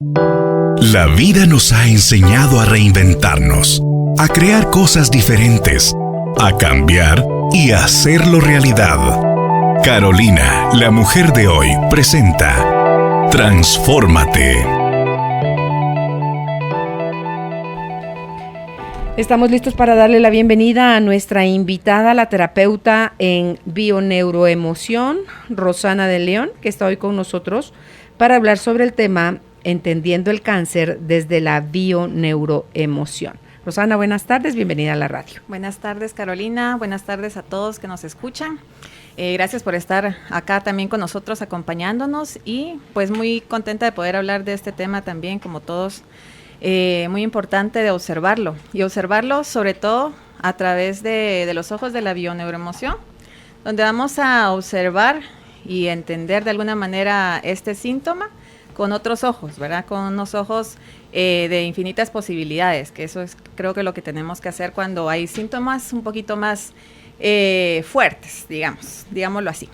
La vida nos ha enseñado a reinventarnos, a crear cosas diferentes, a cambiar y a hacerlo realidad. Carolina, la mujer de hoy, presenta Transfórmate. Estamos listos para darle la bienvenida a nuestra invitada, la terapeuta en bioneuroemoción, Rosana de León, que está hoy con nosotros para hablar sobre el tema Entendiendo el cáncer desde la bioneuroemoción. Rosana, buenas tardes, bienvenida a la radio. Buenas tardes, Carolina, buenas tardes a todos que nos escuchan. Gracias por estar acá también con nosotros, acompañándonos, y pues muy contenta de poder hablar de este tema también, como todos. Muy importante de observarlo, y observarlo sobre todo a través de los ojos de la bioneuroemoción, donde vamos a observar y entender de alguna manera este síntoma con otros ojos, ¿verdad? Con unos ojos de infinitas posibilidades, que eso es creo que lo que tenemos que hacer cuando hay síntomas un poquito más fuertes, digámoslo así.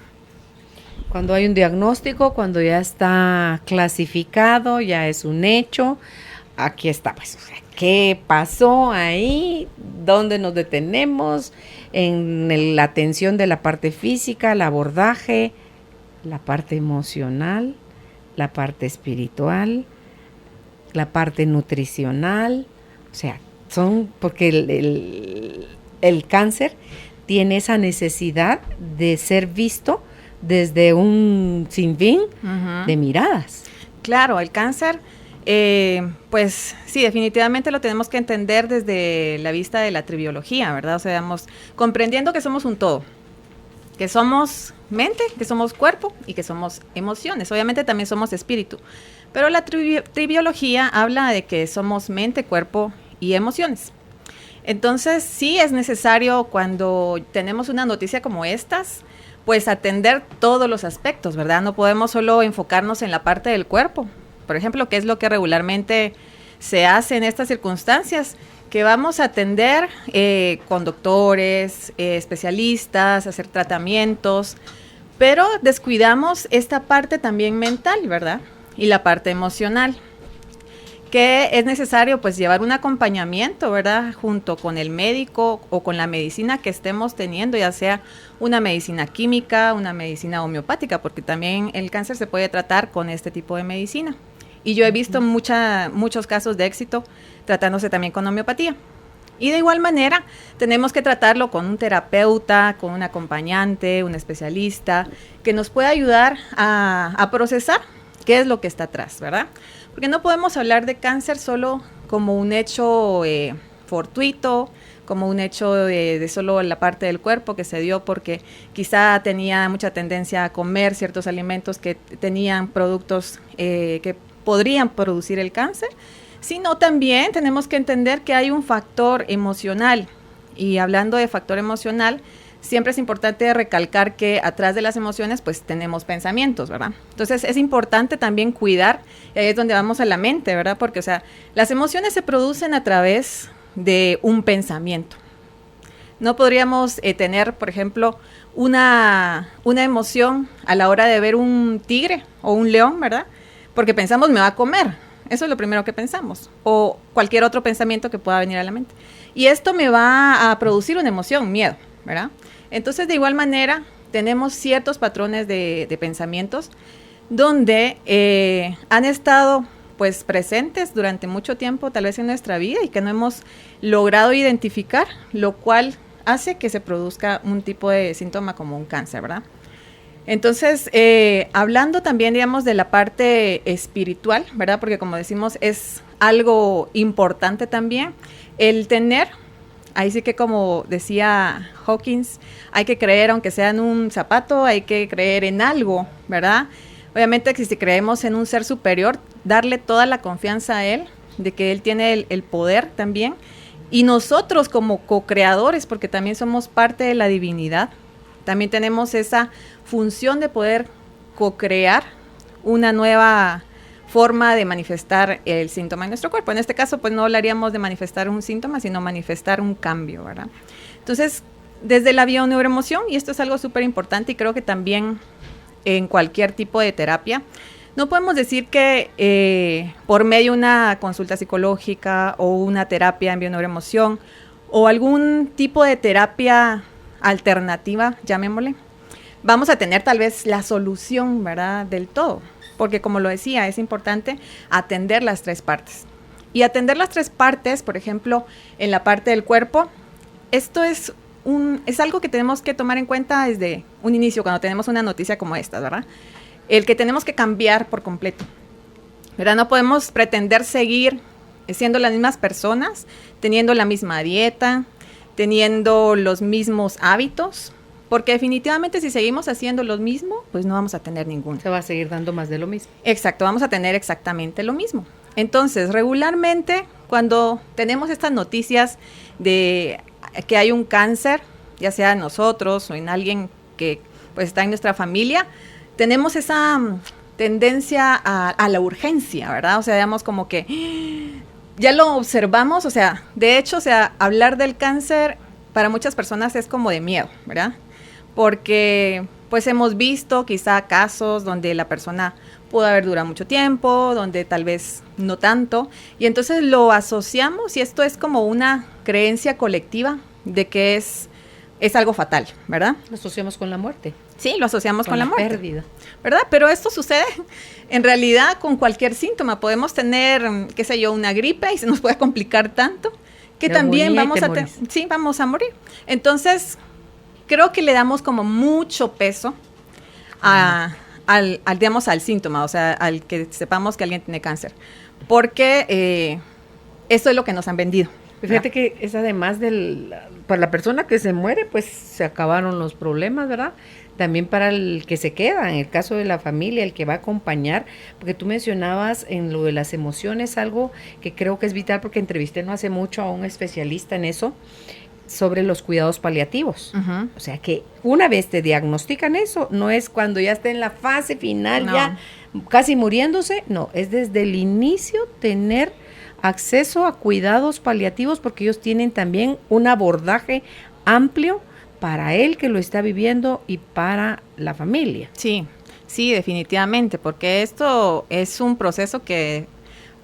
Cuando hay un diagnóstico, cuando ya está clasificado, ya es un hecho. Aquí está, pues, ¿qué pasó ahí? ¿Dónde nos detenemos? En la atención de la parte física, el abordaje, la parte emocional, la parte espiritual, la parte nutricional. O sea, porque el cáncer tiene esa necesidad de ser visto desde un sinfín de miradas. Claro, el cáncer... pues sí, definitivamente lo tenemos que entender desde la vista de la tribiología, ¿verdad? O sea, comprendiendo que somos un todo, que somos mente, que somos cuerpo y que somos emociones. Obviamente también somos espíritu, pero la tribiología habla de que somos mente, cuerpo y emociones. Entonces sí es necesario, cuando tenemos una noticia como estas, pues atender todos los aspectos, ¿verdad? No podemos solo enfocarnos en la parte del cuerpo. Por ejemplo, ¿qué es lo que regularmente se hace en estas circunstancias? Que vamos a atender con doctores, especialistas, hacer tratamientos, pero descuidamos esta parte también mental, ¿verdad? Y la parte emocional, que es necesario pues llevar un acompañamiento, ¿verdad? Junto con el médico o con la medicina que estemos teniendo, ya sea una medicina química, una medicina homeopática, porque también el cáncer se puede tratar con este tipo de medicina. Y yo he visto muchos casos de éxito tratándose también con homeopatía. Y de igual manera tenemos que tratarlo con un terapeuta, con un acompañante, un especialista, que nos pueda ayudar a procesar qué es lo que está atrás, ¿verdad? Porque no podemos hablar de cáncer solo como un hecho fortuito, como un hecho de solo la parte del cuerpo que se dio porque quizá tenía mucha tendencia a comer ciertos alimentos que tenían productos que podrían producir el cáncer, sino también tenemos que entender que hay un factor emocional. Y hablando de factor emocional, siempre es importante recalcar que atrás de las emociones pues tenemos pensamientos, ¿verdad? Entonces es importante también cuidar, y ahí es donde vamos a la mente, ¿verdad? Porque, o sea, las emociones se producen a través de un pensamiento. No podríamos tener, por ejemplo, una emoción a la hora de ver un tigre o un león, ¿verdad? Porque pensamos, me va a comer. Eso es lo primero que pensamos. O cualquier otro pensamiento que pueda venir a la mente. Y esto me va a producir una emoción, miedo, ¿verdad? Entonces, de igual manera, tenemos ciertos patrones de pensamientos donde han estado pues presentes durante mucho tiempo, tal vez en nuestra vida, y que no hemos logrado identificar, lo cual hace que se produzca un tipo de síntoma como un cáncer, ¿verdad? Entonces, hablando también, digamos, de la parte espiritual, ¿verdad? Porque como decimos, es algo importante también el tener, ahí sí que como decía Hawkins, hay que creer, aunque sea en un zapato, hay que creer en algo, ¿verdad? Obviamente que si creemos en un ser superior, darle toda la confianza a él, de que él tiene el poder también, y nosotros como co-creadores, porque también somos parte de la divinidad, también tenemos esa función de poder co-crear una nueva forma de manifestar el síntoma en nuestro cuerpo. En este caso, pues no hablaríamos de manifestar un síntoma, sino manifestar un cambio, ¿verdad? Entonces, desde la bioneuroemoción, y esto es algo súper importante y creo que también en cualquier tipo de terapia, No podemos decir que por medio de una consulta psicológica o una terapia en bioneuroemoción o algún tipo de terapia alternativa, llamémosle, vamos a tener tal vez la solución, ¿verdad?, del todo. Porque como lo decía, es importante atender las tres partes. Y atender las tres partes, por ejemplo, en la parte del cuerpo, esto es algo que tenemos que tomar en cuenta desde un inicio, cuando tenemos una noticia como esta, ¿verdad? El que tenemos que cambiar por completo, ¿verdad? No podemos pretender seguir siendo las mismas personas, teniendo la misma dieta, teniendo los mismos hábitos, porque definitivamente si seguimos haciendo lo mismo, pues no vamos a tener ninguno. Se va a seguir dando más de lo mismo. Exacto, vamos a tener exactamente lo mismo. Entonces, regularmente, cuando tenemos estas noticias de que hay un cáncer, ya sea en nosotros o en alguien que pues está en nuestra familia, tenemos esa tendencia a la urgencia, ¿verdad? O sea, digamos como que ya lo observamos, o sea, de hecho, o sea, hablar del cáncer para muchas personas es como de miedo, ¿verdad? Porque pues hemos visto quizá casos donde la persona pudo haber durado mucho tiempo, donde tal vez no tanto, y entonces lo asociamos y esto es como una creencia colectiva de que es algo fatal, ¿verdad? Lo asociamos con la muerte. Sí, lo asociamos con la muerte. Pérdida. ¿Verdad? Pero esto sucede en realidad con cualquier síntoma. Podemos tener, qué sé yo, una gripe y se nos puede complicar tanto que de también vamos a morir. Entonces, creo que le damos como mucho peso digamos, al síntoma, o sea, al que sepamos que alguien tiene cáncer, porque eso es lo que nos han vendido. Fíjate que es además para la persona que se muere, pues se acabaron los problemas, ¿verdad? También para el que se queda, en el caso de la familia, el que va a acompañar, porque tú mencionabas en lo de las emociones algo que creo que es vital, porque entrevisté no hace mucho a un especialista en eso, sobre los cuidados paliativos. Uh-huh. O sea que una vez te diagnostican eso, no es cuando ya esté en la fase final, no, ya casi muriéndose, no, es desde el inicio tener acceso a cuidados paliativos, porque ellos tienen también un abordaje amplio para él que lo está viviendo y para la familia. Sí, sí, definitivamente, porque esto es un proceso que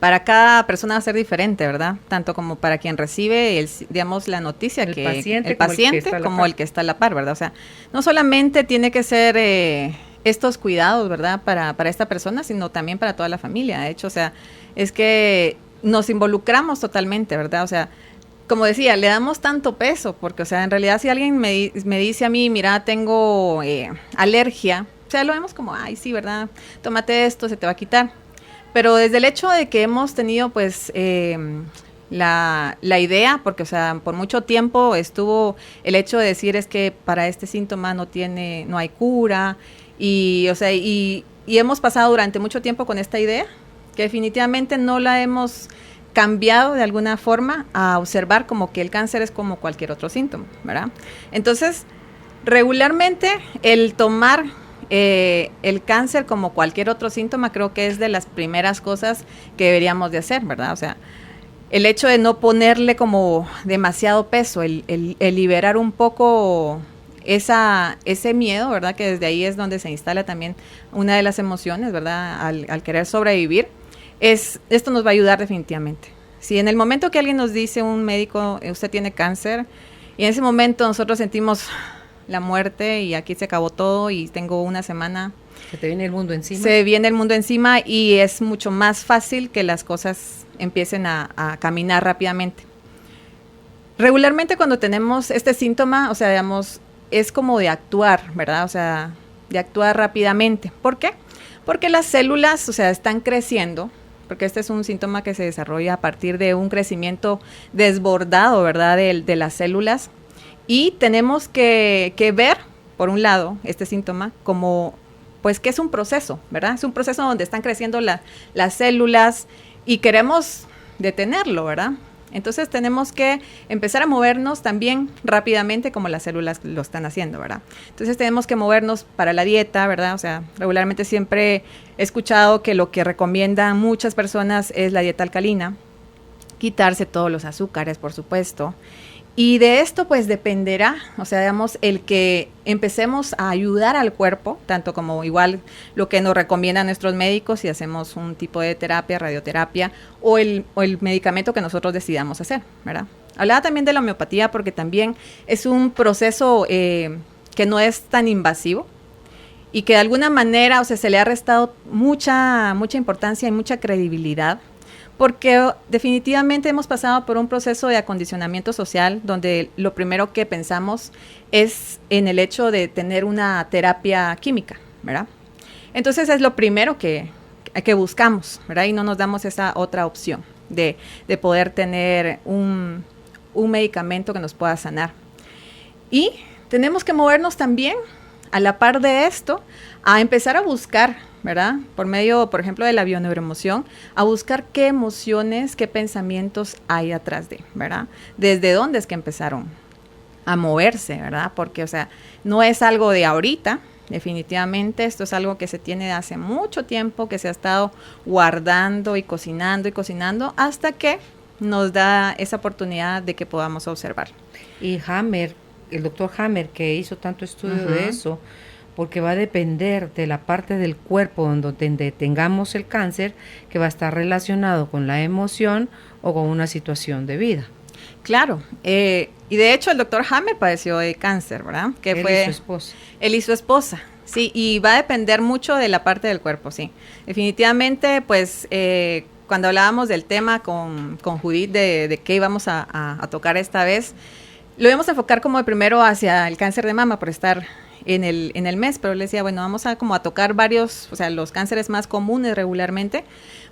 para cada persona va a ser diferente, ¿verdad? Tanto como para quien recibe, digamos, la noticia, el paciente como el que está a la par, ¿verdad? O sea, no solamente tiene que ser estos cuidados, ¿verdad? Para esta persona, sino también para toda la familia. De hecho, o sea, es que nos involucramos totalmente, ¿verdad? O sea, como decía, le damos tanto peso, porque, o sea, en realidad si alguien me dice a mí, mira, tengo alergia, o sea, lo vemos como, ay, sí, ¿verdad? Tómate esto, se te va a quitar. Pero desde el hecho de que hemos tenido, pues, la idea, porque, o sea, por mucho tiempo estuvo el hecho de decir es que para este síntoma no hay cura, y, o sea, y hemos pasado durante mucho tiempo con esta idea, que definitivamente no la hemos cambiado de alguna forma a observar como que el cáncer es como cualquier otro síntoma, ¿verdad? Entonces, regularmente el tomar el cáncer como cualquier otro síntoma creo que es de las primeras cosas que deberíamos de hacer, ¿verdad? O sea, el hecho de no ponerle como demasiado peso, el liberar un poco ese miedo, ¿verdad? Que desde ahí es donde se instala también una de las emociones, ¿verdad? Al querer sobrevivir, esto nos va a ayudar definitivamente. Si en el momento que alguien nos dice, un médico, usted tiene cáncer, y en ese momento nosotros sentimos la muerte y aquí se acabó todo y tengo una semana. Se te viene el mundo encima. Se viene el mundo encima y es mucho más fácil que las cosas empiecen a caminar rápidamente. Regularmente cuando tenemos este síntoma, o sea, digamos, es como de actuar, ¿verdad? O sea, de actuar rápidamente. ¿Por qué? Porque las células, o sea, están creciendo, porque este es un síntoma que se desarrolla a partir de un crecimiento desbordado, ¿verdad? De las células. Y tenemos que ver, por un lado, este síntoma como, pues, que es un proceso, ¿verdad? Es un proceso donde están creciendo las células y queremos detenerlo, ¿verdad? Entonces tenemos que empezar a movernos también rápidamente como las células lo están haciendo, ¿verdad? Entonces tenemos que movernos para la dieta, ¿verdad? O sea, regularmente siempre he escuchado que lo que recomiendan muchas personas es la dieta alcalina, quitarse todos los azúcares, por supuesto, Y de esto pues dependerá, o sea, digamos, el que empecemos a ayudar al cuerpo, tanto como igual lo que nos recomiendan nuestros médicos si hacemos un tipo de terapia, radioterapia, o el medicamento que nosotros decidamos hacer, ¿verdad? Hablaba también de la homeopatía porque también es un proceso que no es tan invasivo y que de alguna manera, o sea, se le ha restado mucha importancia y mucha credibilidad, porque definitivamente hemos pasado por un proceso de acondicionamiento social donde lo primero que pensamos es en el hecho de tener una terapia química, ¿verdad? Entonces es lo primero que buscamos, ¿verdad? Y no nos damos esa otra opción de poder tener un medicamento que nos pueda sanar. Y tenemos que movernos también a la par de esto a empezar a buscar, ¿verdad? Por medio, por ejemplo, de la bioneuroemoción, a buscar qué emociones, qué pensamientos hay atrás de, ¿verdad? Desde dónde es que empezaron a moverse, ¿verdad? Porque, o sea, no es algo de ahorita, definitivamente, esto es algo que se tiene de hace mucho tiempo, que se ha estado guardando y cocinando hasta que nos da esa oportunidad de que podamos observar. Y el doctor Hammer, que hizo tanto estudio de eso, porque va a depender de la parte del cuerpo donde tengamos el cáncer, que va a estar relacionado con la emoción o con una situación de vida. Claro, y de hecho el doctor Hammer padeció de cáncer, ¿verdad? Él y su esposa. Él y su esposa, sí, y va a depender mucho de la parte del cuerpo, sí. Definitivamente, pues, cuando hablábamos del tema con Judith de qué íbamos a tocar esta vez, lo íbamos a enfocar como de primero hacia el cáncer de mama por estar en el mes, pero le decía, bueno, vamos a tocar varios, o sea, los cánceres más comunes regularmente,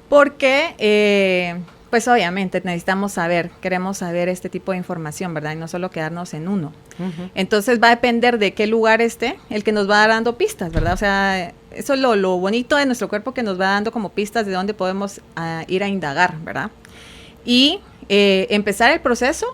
porque pues obviamente queremos saber este tipo de información, ¿verdad? Y no solo quedarnos en uno. Entonces va a depender de qué lugar esté el que nos va dando pistas, ¿verdad? O sea, eso es lo bonito de nuestro cuerpo, que nos va dando como pistas de dónde podemos ir a indagar, ¿verdad? Y empezar el proceso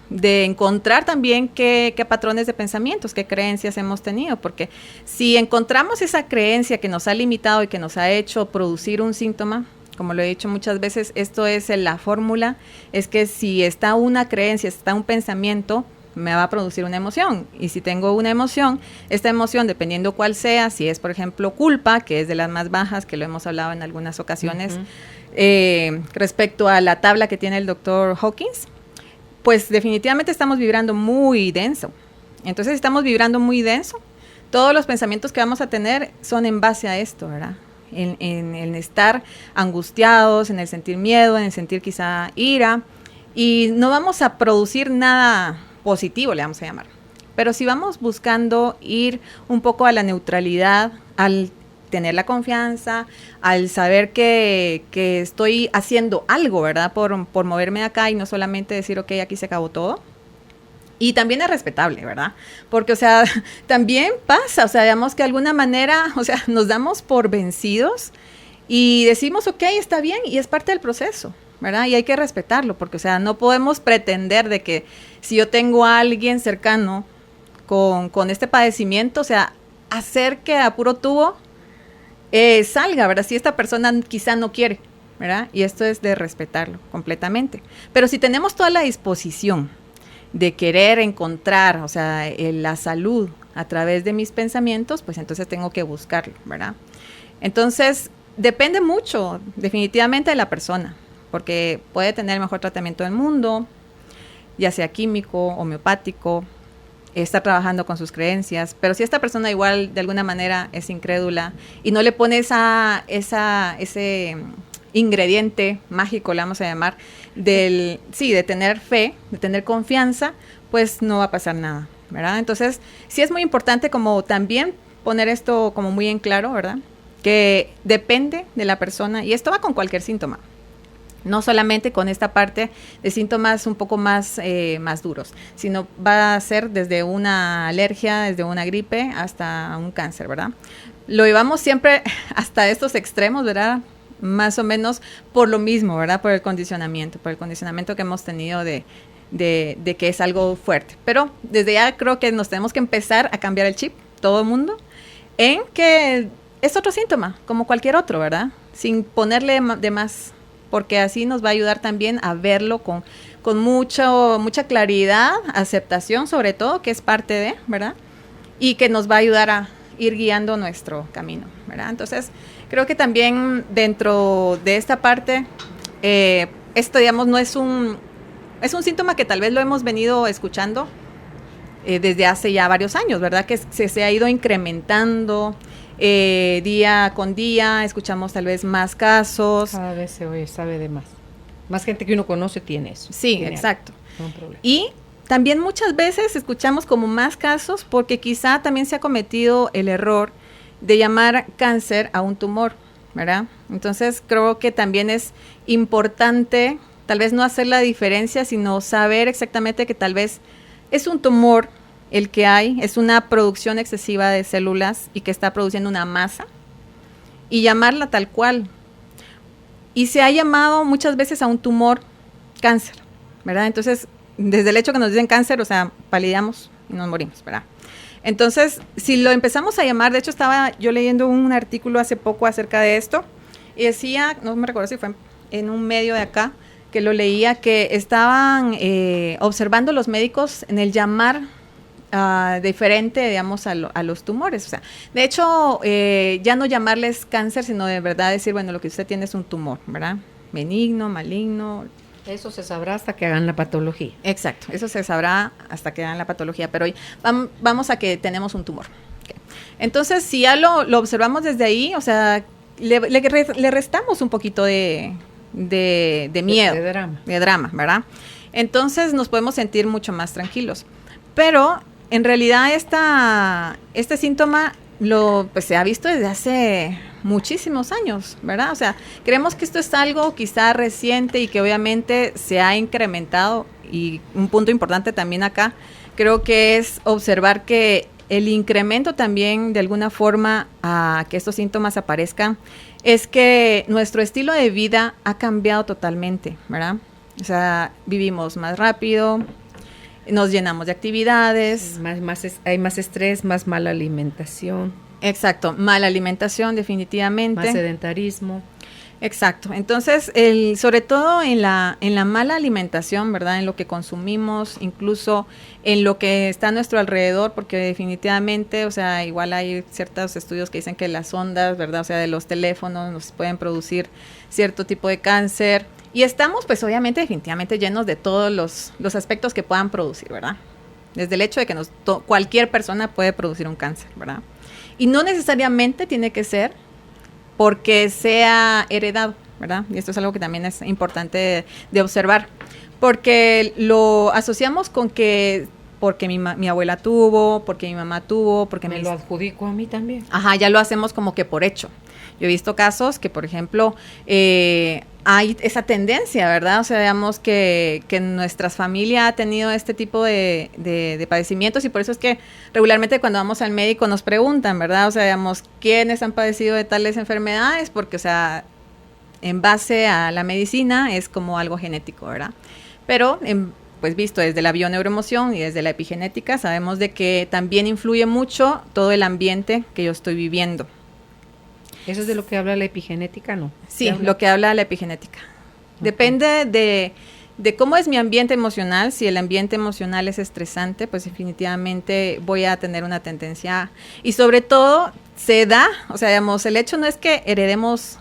de encontrar también qué patrones de pensamientos, qué creencias hemos tenido, porque si encontramos esa creencia que nos ha limitado y que nos ha hecho producir un síntoma, como lo he dicho muchas veces, esto es la fórmula, es que si está una creencia, está un pensamiento, me va a producir una emoción, y si tengo una emoción, esta emoción, dependiendo cuál sea, si es por ejemplo culpa, que es de las más bajas, que lo hemos hablado en algunas ocasiones, respecto a la tabla que tiene el doctor Hawkins, pues definitivamente estamos vibrando muy denso. Entonces, si estamos vibrando muy denso, todos los pensamientos que vamos a tener son en base a esto, ¿verdad? En estar angustiados, en el sentir miedo, en el sentir quizá ira, y no vamos a producir nada positivo, le vamos a llamar. Pero si vamos buscando ir un poco a la neutralidad, al tener la confianza, al saber que estoy haciendo algo, ¿verdad? Por moverme acá y no solamente decir, ok, aquí se acabó todo. Y también es respetable, ¿verdad? Porque, o sea, también pasa, o sea, digamos que de alguna manera, o sea, nos damos por vencidos y decimos, ok, está bien, y es parte del proceso, ¿verdad? Y hay que respetarlo, porque, o sea, no podemos pretender de que si yo tengo a alguien cercano con este padecimiento, o sea, hacer que a puro tubo salga, ¿verdad? Si esta persona quizá no quiere, ¿verdad? Y esto es de respetarlo completamente. Pero si tenemos toda la disposición de querer encontrar, o sea, la salud a través de mis pensamientos, pues entonces tengo que buscarlo, ¿verdad? Entonces, depende mucho, definitivamente, de la persona, porque puede tener el mejor tratamiento del mundo, ya sea químico, homeopático, está trabajando con sus creencias, pero si esta persona igual de alguna manera es incrédula y no le pone ese ingrediente mágico, le vamos a llamar, de tener fe, de tener confianza, pues no va a pasar nada, ¿verdad? Entonces, sí es muy importante como también poner esto como muy en claro, ¿verdad? Que depende de la persona, y esto va con cualquier síntoma. No solamente con esta parte de síntomas un poco más duros, sino va a ser desde una alergia, desde una gripe, hasta un cáncer, ¿verdad? Lo llevamos siempre hasta estos extremos, ¿verdad? Más o menos por lo mismo, ¿verdad? Por el condicionamiento que hemos tenido de que es algo fuerte. Pero desde ya creo que nos tenemos que empezar a cambiar el chip, todo el mundo, en que es otro síntoma, como cualquier otro, ¿verdad? Sin ponerle de más, porque así nos va a ayudar también a verlo con con mucha claridad, aceptación sobre todo, que es parte de, ¿verdad? Y que nos va a ayudar a ir guiando nuestro camino, ¿verdad? Entonces, creo que también dentro de esta parte, esto, digamos, no es un síntoma que tal vez lo hemos venido escuchando desde hace ya varios años, ¿verdad? Que se ha ido incrementando día con día, escuchamos tal vez más casos. Cada vez se oye, sabe de más. Más gente que uno conoce tiene eso. Sí, tiene exacto. algo, no problema. Y también muchas veces escuchamos como más casos porque quizá también se ha cometido el error de llamar cáncer a un tumor, ¿verdad? Entonces creo que también es importante tal vez no hacer la diferencia, sino saber exactamente que tal vez es un tumor el que hay, es una producción excesiva de células y que está produciendo una masa y llamarla tal cual. Y se ha llamado muchas veces a un tumor cáncer, ¿verdad? Entonces, desde el hecho que nos dicen cáncer, o sea, palidamos y nos morimos, ¿verdad? Entonces, si lo empezamos a llamar, de hecho estaba yo leyendo un artículo hace poco acerca de esto, y decía, no me recuerdo si fue en un medio de acá, que lo leía, que estaban observando los médicos en el llamar diferente, digamos, a los tumores. O sea, de hecho, ya no llamarles cáncer, sino de verdad decir, bueno, lo que usted tiene es un tumor, ¿verdad? Benigno, maligno. Eso se sabrá hasta que hagan la patología. Exacto, eso se sabrá hasta que hagan la patología, pero hoy vamos a que tenemos un tumor. Okay. Entonces, si ya lo observamos desde ahí, o sea, le restamos un poquito de miedo, de drama, ¿verdad? Entonces nos podemos sentir mucho más tranquilos. Pero en realidad este síntoma pues, se ha visto desde hace muchísimos años, ¿verdad? O sea, creemos que esto es algo quizá reciente y que obviamente se ha incrementado, y un punto importante también acá, creo que es observar que el incremento también de alguna forma a que estos síntomas aparezcan es que nuestro estilo de vida ha cambiado totalmente, ¿verdad? O sea, vivimos más rápido, nos llenamos de actividades. Hay más estrés, más mala alimentación. Exacto, mala alimentación definitivamente. Más sedentarismo. Exacto, entonces sobre todo en la mala alimentación, ¿verdad? En lo que consumimos, incluso en lo que está a nuestro alrededor, porque definitivamente, o sea, igual hay ciertos estudios que dicen que las ondas, ¿verdad? O sea, de los teléfonos nos pueden producir cierto tipo de cáncer, y estamos pues obviamente definitivamente llenos de todos los aspectos que puedan producir, ¿verdad? Desde el hecho de que cualquier persona puede producir un cáncer, ¿verdad? Y no necesariamente tiene que ser porque sea heredado, ¿verdad? Y esto es algo que también es importante de observar, porque lo asociamos con que porque mi abuela tuvo, porque mi mamá tuvo, porque me lo adjudico a mí también. Ajá, ya lo hacemos como que por hecho. Yo he visto casos que, por ejemplo, hay esa tendencia, ¿verdad? O sea, digamos que nuestra familia ha tenido este tipo de padecimientos, y por eso es que regularmente cuando vamos al médico nos preguntan, ¿verdad? O sea, digamos, ¿quiénes han padecido de tales enfermedades? Porque, o sea, en base a la medicina es como algo genético, ¿verdad? Pero, pues visto desde la bioneuroemoción y desde la epigenética, sabemos de que también influye mucho todo el ambiente que yo estoy viviendo. ¿Eso es de lo que habla la epigenética, no? Sí, lo que habla la epigenética. Okay. Depende de cómo es mi ambiente emocional. Si el ambiente emocional es estresante, pues definitivamente voy a tener una tendencia. Y sobre todo, se da, o sea, digamos, el hecho no es que heredemos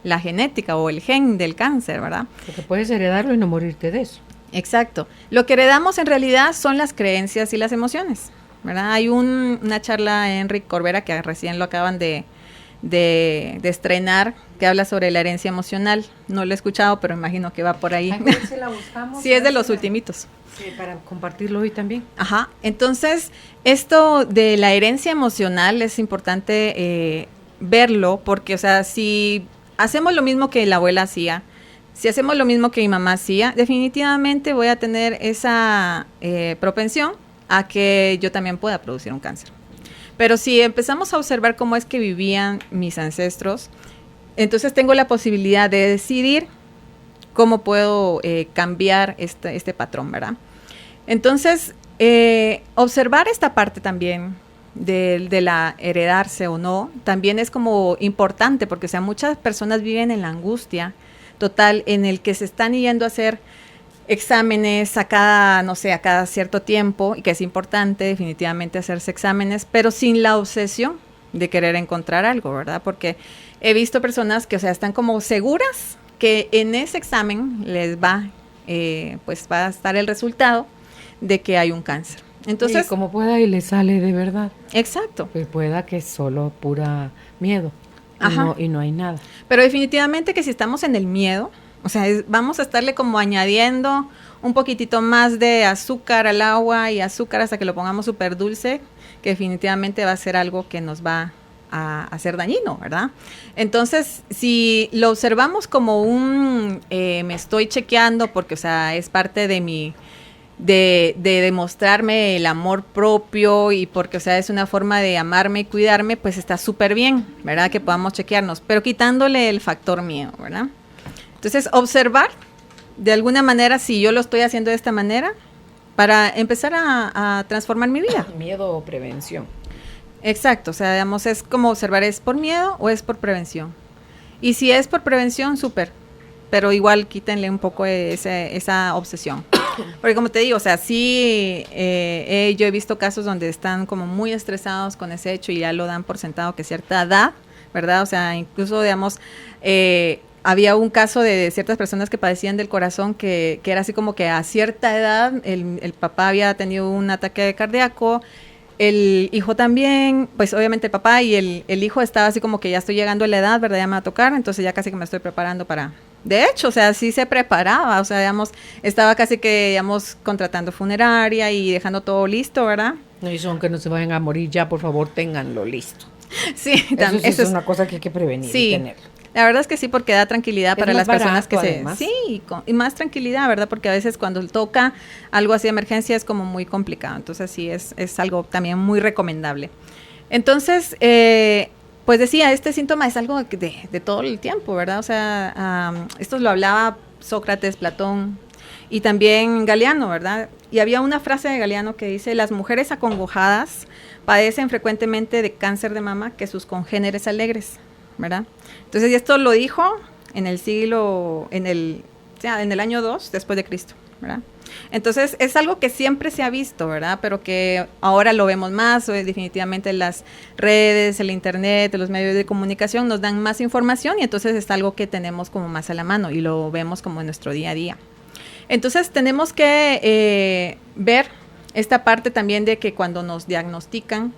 la genética o el gen del cáncer, ¿verdad? Porque puedes heredarlo y no morirte de eso. Exacto. Lo que heredamos en realidad son las creencias y las emociones, ¿verdad? Hay una charla de Enrique Corbera que recién lo acaban de estrenar, que habla sobre la herencia emocional. No lo he escuchado, pero imagino que va por ahí. A ver si la buscamos. Sí, es de los ultimitos. Sí, para compartirlo hoy también. Ajá, entonces esto de la herencia emocional es importante verlo, porque, o sea, si hacemos lo mismo que la abuela hacía, si hacemos lo mismo que mi mamá hacía, definitivamente voy a tener esa propensión a que yo también pueda producir un cáncer. Pero si empezamos a observar cómo es que vivían mis ancestros, entonces tengo la posibilidad de decidir cómo puedo cambiar este patrón, ¿verdad? Entonces, observar esta parte también de la heredarse o no, también es como importante, porque, o sea, muchas personas viven en la angustia total, en el que se están yendo a hacer exámenes a cada, no sé, a cada cierto tiempo, y que es importante definitivamente hacerse exámenes, pero sin la obsesión de querer encontrar algo, ¿verdad? Porque he visto personas que, o sea, están como seguras que en ese examen les va, pues va a estar el resultado de que hay un cáncer. Entonces, y como pueda y le sale de verdad. Exacto. Pues pueda que es solo pura miedo y no hay nada. Pero definitivamente que si estamos en el miedo, o sea, vamos a estarle como añadiendo un poquitito más de azúcar al agua y azúcar hasta que lo pongamos súper dulce, que definitivamente va a ser algo que nos va a hacer dañino, ¿verdad? Entonces, si lo observamos como me estoy chequeando porque, o sea, es parte de mi... De demostrarme el amor propio y porque, o sea, es una forma de amarme y cuidarme, pues está súper bien, ¿verdad? Que podamos chequearnos, pero quitándole el factor miedo, ¿verdad? Entonces, observar de alguna manera si yo lo estoy haciendo de esta manera para empezar a transformar mi vida. Miedo o prevención. Exacto, o sea, digamos, es como observar, ¿es por miedo o es por prevención? Y si es por prevención, súper, pero igual quítenle un poco esa obsesión. Porque como te digo, o sea, sí, yo he visto casos donde están como muy estresados con ese hecho y ya lo dan por sentado que cierta edad, ¿verdad? O sea, incluso, digamos, había un caso de ciertas personas que padecían del corazón que era así como que a cierta edad el papá había tenido un ataque cardíaco, el hijo también, pues obviamente el papá y el hijo estaba así como que ya estoy llegando a la edad, ¿verdad? Ya me va a tocar, entonces ya casi que me estoy preparando para... De hecho, o sea, sí se preparaba, o sea, digamos, estaba casi que, digamos, contratando funeraria y dejando todo listo, ¿verdad? No, y son que no se vayan a morir ya, por favor, ténganlo listo. Sí, eso sí es una cosa que hay que prevenir y tener. La verdad es que sí, porque da tranquilidad para las personas que además. Sí, y más tranquilidad, ¿verdad? Porque a veces cuando toca algo así de emergencia es como muy complicado. Entonces sí, es algo también muy recomendable. Entonces, pues decía, este síntoma es algo de todo el tiempo, ¿verdad? O sea, esto lo hablaba Sócrates, Platón y también Galeano, ¿verdad? Y había una frase de Galeano que dice, las mujeres acongojadas padecen frecuentemente de cáncer de mama que sus congéneres alegres, ¿verdad? Entonces, y esto lo dijo en el año 2 después de Cristo, ¿verdad? Entonces, es algo que siempre se ha visto, ¿verdad? Pero que ahora lo vemos más, definitivamente las redes, el internet, los medios de comunicación nos dan más información y entonces es algo que tenemos como más a la mano y lo vemos como en nuestro día a día. Entonces, tenemos que ver esta parte también de que cuando nos diagnostican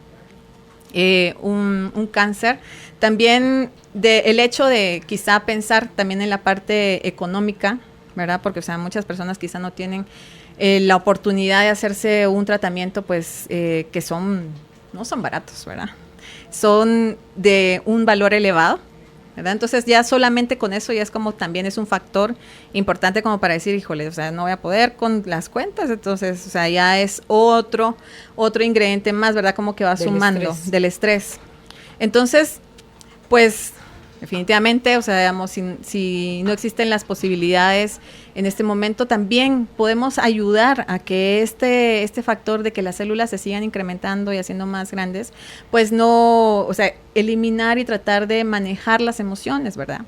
un cáncer, también el hecho de quizá pensar también en la parte económica, ¿verdad? Porque, o sea, muchas personas quizá no tienen la oportunidad de hacerse un tratamiento, pues, que no son baratos, ¿verdad? Son de un valor elevado, ¿verdad? Entonces, ya solamente con eso ya es como también es un factor importante como para decir, híjole, o sea, no voy a poder con las cuentas, entonces, o sea, ya es otro ingrediente más, ¿verdad? Como que va sumando del estrés. Entonces, pues... definitivamente, o sea, digamos, si no existen las posibilidades en este momento, también podemos ayudar a que este factor de que las células se sigan incrementando y haciendo más grandes, pues no, o sea, eliminar y tratar de manejar las emociones, ¿verdad?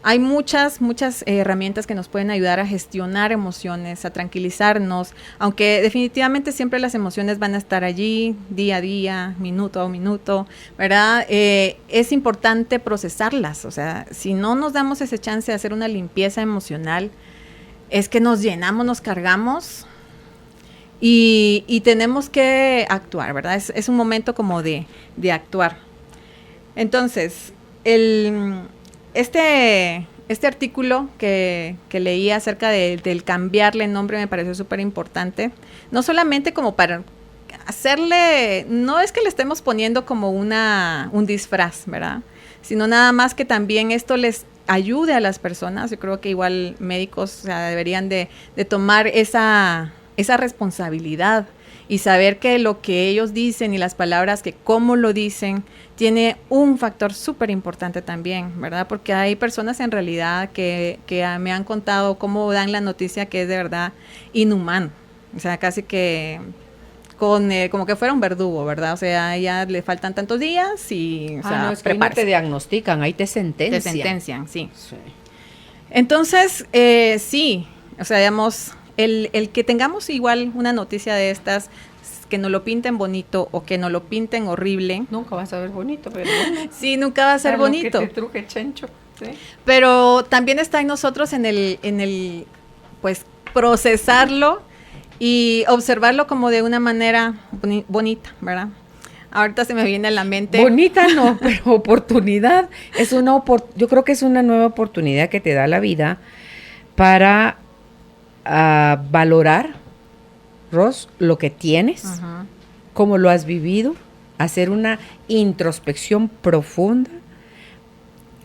Hay muchas herramientas que nos pueden ayudar a gestionar emociones, a tranquilizarnos, aunque definitivamente siempre las emociones van a estar allí día a día, minuto a minuto, ¿verdad? Es importante procesarlas, o sea, si no nos damos ese chance de hacer una limpieza emocional, es que nos llenamos, nos cargamos y tenemos que actuar, ¿verdad? Es un momento como de actuar. Entonces, este artículo que leí acerca del cambiarle el nombre me pareció súper importante, no solamente como para hacerle, no es que le estemos poniendo como un disfraz, ¿verdad? Sino nada más que también esto les ayude a las personas. Yo creo que igual médicos, o sea, deberían de tomar esa responsabilidad y saber que lo que ellos dicen y las palabras que cómo lo dicen tiene un factor súper importante también, ¿verdad? Porque hay personas en realidad que me han contado cómo dan la noticia que es de verdad inhumano, o sea, casi que como que fuera un verdugo, ¿verdad? O sea, ya le faltan tantos días y, o sea, no, es que ahí no te diagnostican, ahí te sentencian. Sí. Entonces, sí, o sea, digamos, el que tengamos igual una noticia de estas, que nos lo pinten bonito o que nos lo pinten horrible. Nunca va a ser bonito, pero sí, nunca va a ser bonito. Que te truje chencho, ¿sí? Pero también está en nosotros en el pues procesarlo y observarlo como de una manera bonita, ¿verdad? Ahorita se me viene a la mente. Bonita no, pero oportunidad. Yo creo que es una nueva oportunidad que te da la vida para valorar, Ros, lo que tienes, uh-huh, cómo lo has vivido, hacer una introspección profunda,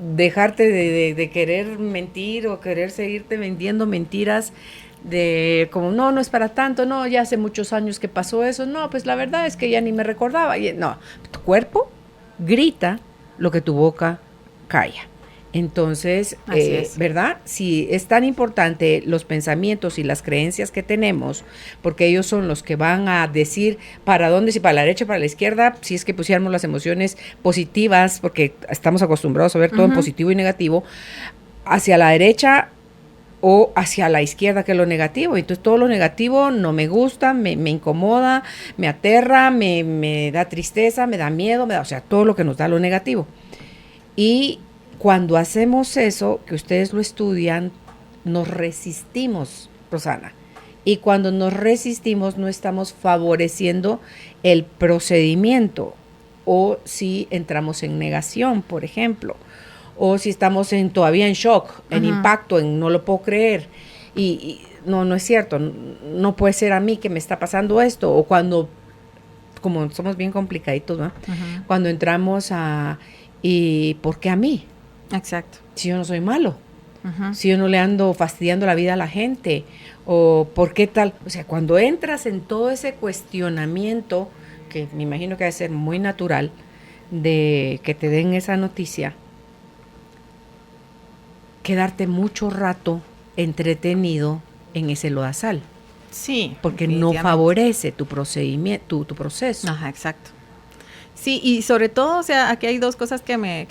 dejarte de querer mentir o querer seguirte vendiendo mentiras de como no es para tanto, no, ya hace muchos años que pasó eso, no, pues la verdad es que ya ni me recordaba. No, tu cuerpo grita lo que tu boca calla. Entonces, ¿verdad? Si es tan importante los pensamientos y las creencias que tenemos, porque ellos son los que van a decir para dónde, si para la derecha, para la izquierda, si es que pusiéramos las emociones positivas, porque estamos acostumbrados a ver todo, uh-huh, en positivo y negativo, hacia la derecha o hacia la izquierda, que es lo negativo. Entonces todo lo negativo no me gusta, me incomoda, me aterra, me da tristeza, me da miedo, o sea, todo lo que nos da lo negativo. Y cuando hacemos eso, que ustedes lo estudian, nos resistimos, Rosana. Y cuando nos resistimos no estamos favoreciendo el procedimiento. O si entramos en negación, por ejemplo. O si estamos todavía en shock, en uh-huh, impacto, en no lo puedo creer. Y no es cierto, no puede ser a mí que me está pasando esto. O cuando, como somos bien complicaditos, ¿no? Uh-huh. Cuando entramos ¿y por qué a mí? Exacto. Si yo no soy malo, uh-huh, si yo no le ando fastidiando la vida a la gente, o por qué tal. O sea, cuando entras en todo ese cuestionamiento, que me imagino que debe ser muy natural, de que te den esa noticia, quedarte mucho rato entretenido en ese lodazal. Sí. Porque no favorece tu procedimiento, tu proceso. Ajá, exacto. Sí, y sobre todo, o sea, aquí hay dos cosas que me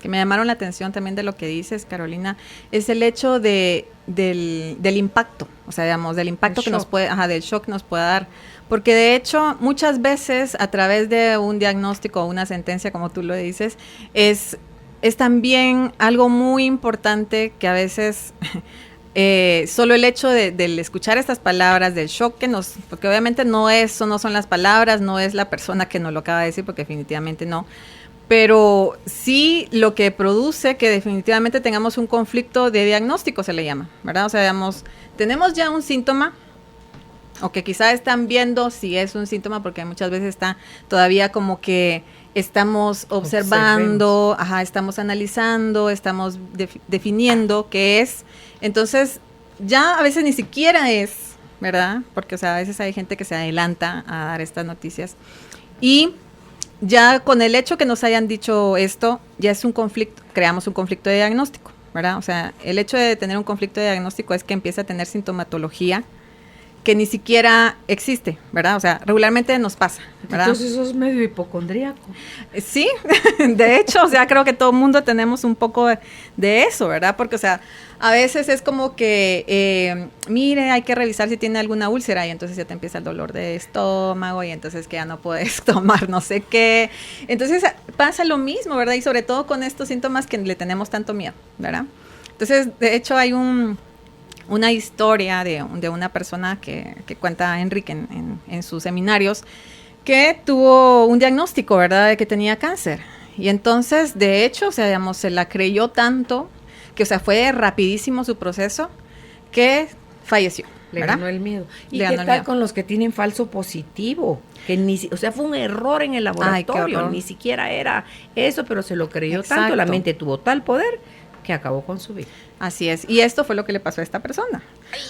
llamaron la atención también de lo que dices, Carolina, es el hecho del impacto, o sea, digamos, del impacto que nos puede, del shock que nos puede dar. Porque de hecho, muchas veces a través de un diagnóstico o una sentencia, como tú lo dices, es también algo muy importante que a veces solo el hecho del escuchar estas palabras, del shock que porque obviamente no son las palabras, no es la persona que nos lo acaba de decir, porque definitivamente no, pero sí lo que produce que definitivamente tengamos un conflicto de diagnóstico, se le llama, ¿verdad? O sea, digamos, tenemos ya un síntoma, o que quizá están viendo si es un síntoma, porque muchas veces está todavía como que estamos observando, estamos analizando, estamos definiendo qué es. Entonces, ya a veces ni siquiera es, ¿verdad? Porque, o sea, a veces hay gente que se adelanta a dar estas noticias. Y ya con el hecho que nos hayan dicho esto, ya es un conflicto, creamos un conflicto de diagnóstico, ¿verdad? O sea, el hecho de tener un conflicto de diagnóstico es que empieza a tener sintomatología que ni siquiera existe, ¿verdad? O sea, regularmente nos pasa, ¿verdad? Entonces eso es medio hipocondríaco. Sí, de hecho, o sea, creo que todo el mundo tenemos un poco de eso, ¿verdad? Porque, o sea, a veces es como que, mire, hay que revisar si tiene alguna úlcera y entonces ya te empieza el dolor de estómago y entonces que ya no puedes tomar no sé qué. Entonces pasa lo mismo, ¿verdad? Y sobre todo con estos síntomas que le tenemos tanto miedo, ¿verdad? Entonces, de hecho, hay una historia de una persona que cuenta Enrique en sus seminarios, que tuvo un diagnóstico, ¿verdad?, de que tenía cáncer. Y entonces, de hecho, o sea, digamos, se la creyó tanto que, o sea, fue rapidísimo su proceso, que falleció, ¿verdad? Le ganó el miedo. ¿Y qué tal con los que tienen falso positivo? Que o sea, fue un error en el laboratorio, ni siquiera era eso, pero se lo creyó tanto, la mente tuvo tal poder que acabó con su vida. Así es, y esto fue lo que le pasó a esta persona.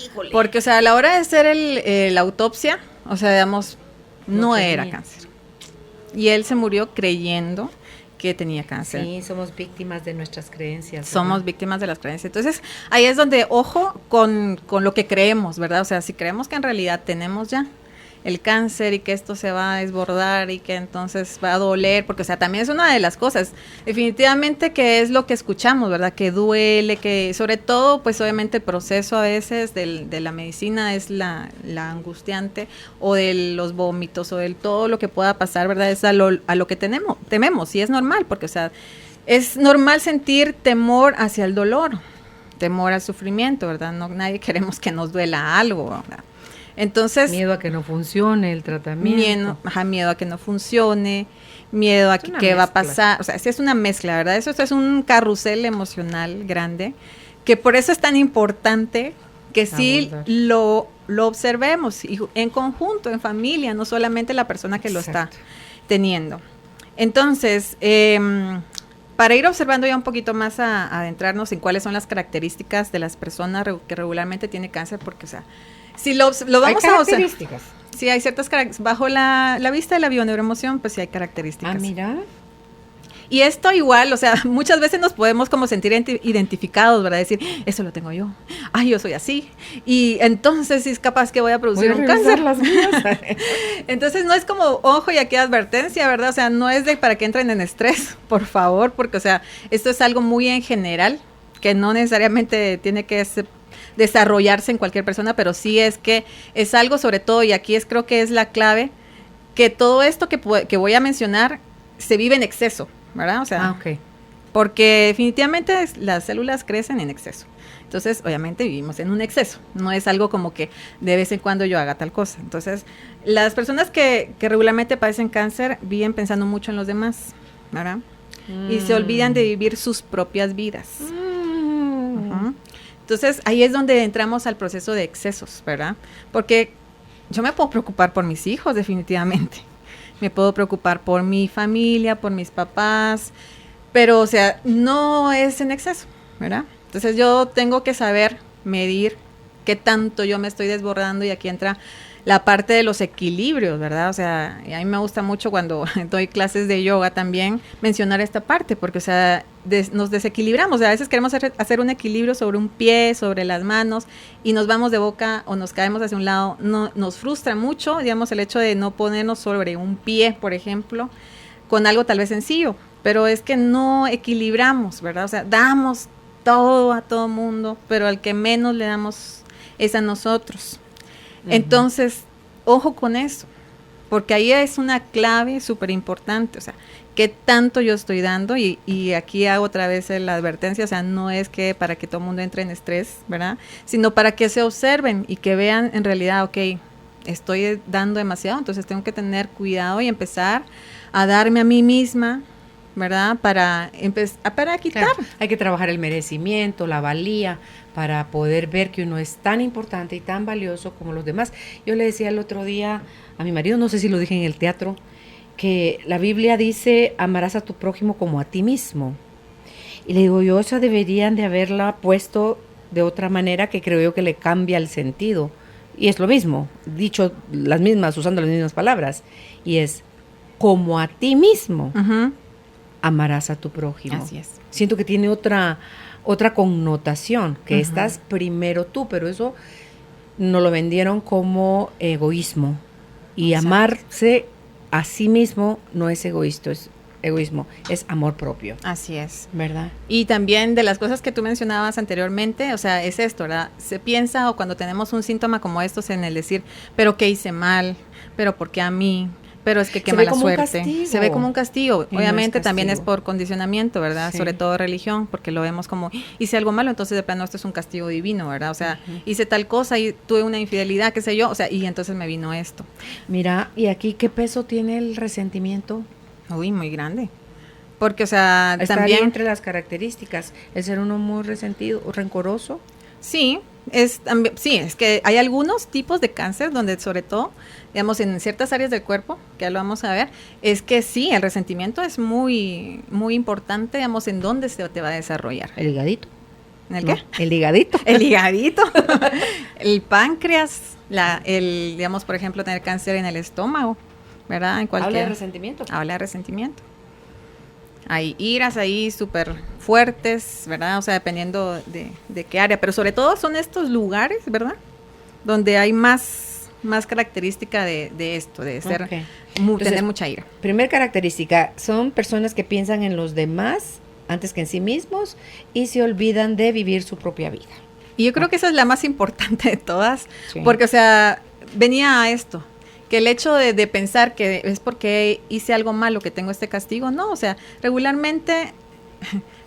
¡Híjole! Porque, o sea, a la hora de hacer la autopsia, o sea, digamos, no era cáncer. Y él se murió creyendo que tenía cáncer. Sí, somos víctimas de nuestras creencias, ¿verdad? Somos víctimas de las creencias. Entonces, ahí es donde, ojo con lo que creemos, ¿verdad? O sea, si creemos que en realidad tenemos ya, el cáncer y que esto se va a desbordar y que entonces va a doler, porque, o sea, también es una de las cosas, definitivamente que es lo que escuchamos, ¿verdad? Que duele, que sobre todo, pues obviamente el proceso a veces de la medicina es la angustiante, o de los vómitos, o de todo lo que pueda pasar, ¿verdad? Es a lo que tememos, y es normal, porque, o sea, es normal sentir temor hacia el dolor, temor al sufrimiento, ¿verdad? No, nadie queremos que nos duela algo, ¿verdad? Entonces, miedo a que no funcione el tratamiento. Miedo a que no funcione, miedo a que qué va a pasar. O sea, sí es una mezcla, ¿verdad? Eso es un carrusel emocional grande, que por eso es tan importante que sí lo observemos y en conjunto, en familia, no solamente la persona que lo está teniendo. Entonces, para ir observando ya un poquito más adentrarnos en cuáles son las características de las personas que regularmente tienen cáncer, porque, o sea, si lo vamos a observar. Sí, hay ciertas características. Bajo la vista de la bioneuroemoción, pues sí hay características. Ah, mira. Y esto igual, o sea, muchas veces nos podemos como sentir identificados, ¿verdad? Decir, eso lo tengo yo. Ay, yo soy así. Y entonces sí es capaz que voy a producir un cáncer. Las mías. Entonces no es como, ojo, y aquí advertencia, ¿verdad? O sea, no es para que entren en estrés, por favor, porque, o sea, esto es algo muy en general, que no necesariamente tiene que desarrollarse en cualquier persona, pero sí es que es algo sobre todo, y aquí creo que es la clave, que todo esto que voy a mencionar se vive en exceso, ¿verdad? O sea, okay. Porque definitivamente las células crecen en exceso. Entonces, obviamente vivimos en un exceso. No es algo como que de vez en cuando yo haga tal cosa. Entonces, las personas que regularmente padecen cáncer viven pensando mucho en los demás, ¿verdad? Y se olvidan de vivir sus propias vidas. Uh-huh. Entonces, ahí es donde entramos al proceso de excesos, ¿verdad? Porque yo me puedo preocupar por mis hijos, definitivamente. Me puedo preocupar por mi familia, por mis papás, pero, o sea, no es en exceso, ¿verdad? Entonces, yo tengo que saber medir qué tanto yo me estoy desbordando, y aquí entra la parte de los equilibrios, ¿verdad? O sea, y a mí me gusta mucho cuando doy clases de yoga también mencionar esta parte, porque, o sea, nos desequilibramos. O sea, a veces queremos hacer un equilibrio sobre un pie, sobre las manos, y nos vamos de boca o nos caemos hacia un lado. No, nos frustra mucho, digamos, el hecho de no ponernos sobre un pie, por ejemplo, con algo tal vez sencillo, pero es que no equilibramos, ¿verdad? O sea, damos todo a todo mundo, pero al que menos le damos es a nosotros. Entonces, ojo con eso, porque ahí es una clave súper importante, o sea, qué tanto yo estoy dando, y aquí hago otra vez la advertencia, o sea, no es que para que todo el mundo entre en estrés, ¿verdad? Sino para que se observen y que vean en realidad, ok, estoy dando demasiado, entonces tengo que tener cuidado y empezar a darme a mí misma, ¿verdad? Para quitar. Claro, hay que trabajar el merecimiento, la valía, para poder ver que uno es tan importante y tan valioso como los demás. Yo le decía el otro día a mi marido, no sé si lo dije en el teatro, que la Biblia dice, amarás a tu prójimo como a ti mismo. Y le digo yo, eso deberían de haberla puesto de otra manera, que creo yo que le cambia el sentido. Y es lo mismo, dicho usando las mismas palabras. Y es, como a ti mismo, amarás a tu prójimo. Así es. Siento que tiene otra connotación, que estás primero tú, pero eso nos lo vendieron como egoísmo. Y amarse a sí mismo no es egoísmo, es amor propio. Así es. ¿Verdad? Y también de las cosas que tú mencionabas anteriormente, o sea, es esto, ¿verdad? Se piensa, o cuando tenemos un síntoma como estos, en el decir, pero ¿qué hice mal? ¿Pero por qué a mí? Pero es que qué mala suerte. Se ve como un castigo. Obviamente no también es por condicionamiento, ¿verdad? Sí. Sobre todo religión, porque lo vemos como, hice algo malo, entonces de plano esto es un castigo divino, ¿verdad? O sea, hice tal cosa y tuve una infidelidad, qué sé yo, o sea, y entonces me vino esto. Mira, ¿y aquí qué peso tiene el resentimiento? Uy, muy grande. Porque, o sea, también entre las características, el ser uno muy resentido, rencoroso. Sí, es que hay algunos tipos de cáncer donde, sobre todo, digamos, en ciertas áreas del cuerpo, que ya lo vamos a ver, es que sí, el resentimiento es muy, muy importante, digamos, en dónde se te va a desarrollar. ¿El higadito? ¿El qué? El higadito. El higadito. El páncreas, digamos, por ejemplo, tener cáncer en el estómago, ¿verdad? Habla de resentimiento. Habla de resentimiento. Hay iras ahí súper fuertes, ¿verdad? O sea, dependiendo de qué área, pero sobre todo son estos lugares, ¿verdad? Donde hay más más característica de esto, de ser, Okay. tener mucha ira. Primer característica, son personas que piensan en los demás antes que en sí mismos y se olvidan de vivir su propia vida. Y yo creo que esa es la más importante de todas, Sí. porque, o sea, venía a esto, que el hecho de pensar que es porque hice algo malo que tengo este castigo, no, o sea, regularmente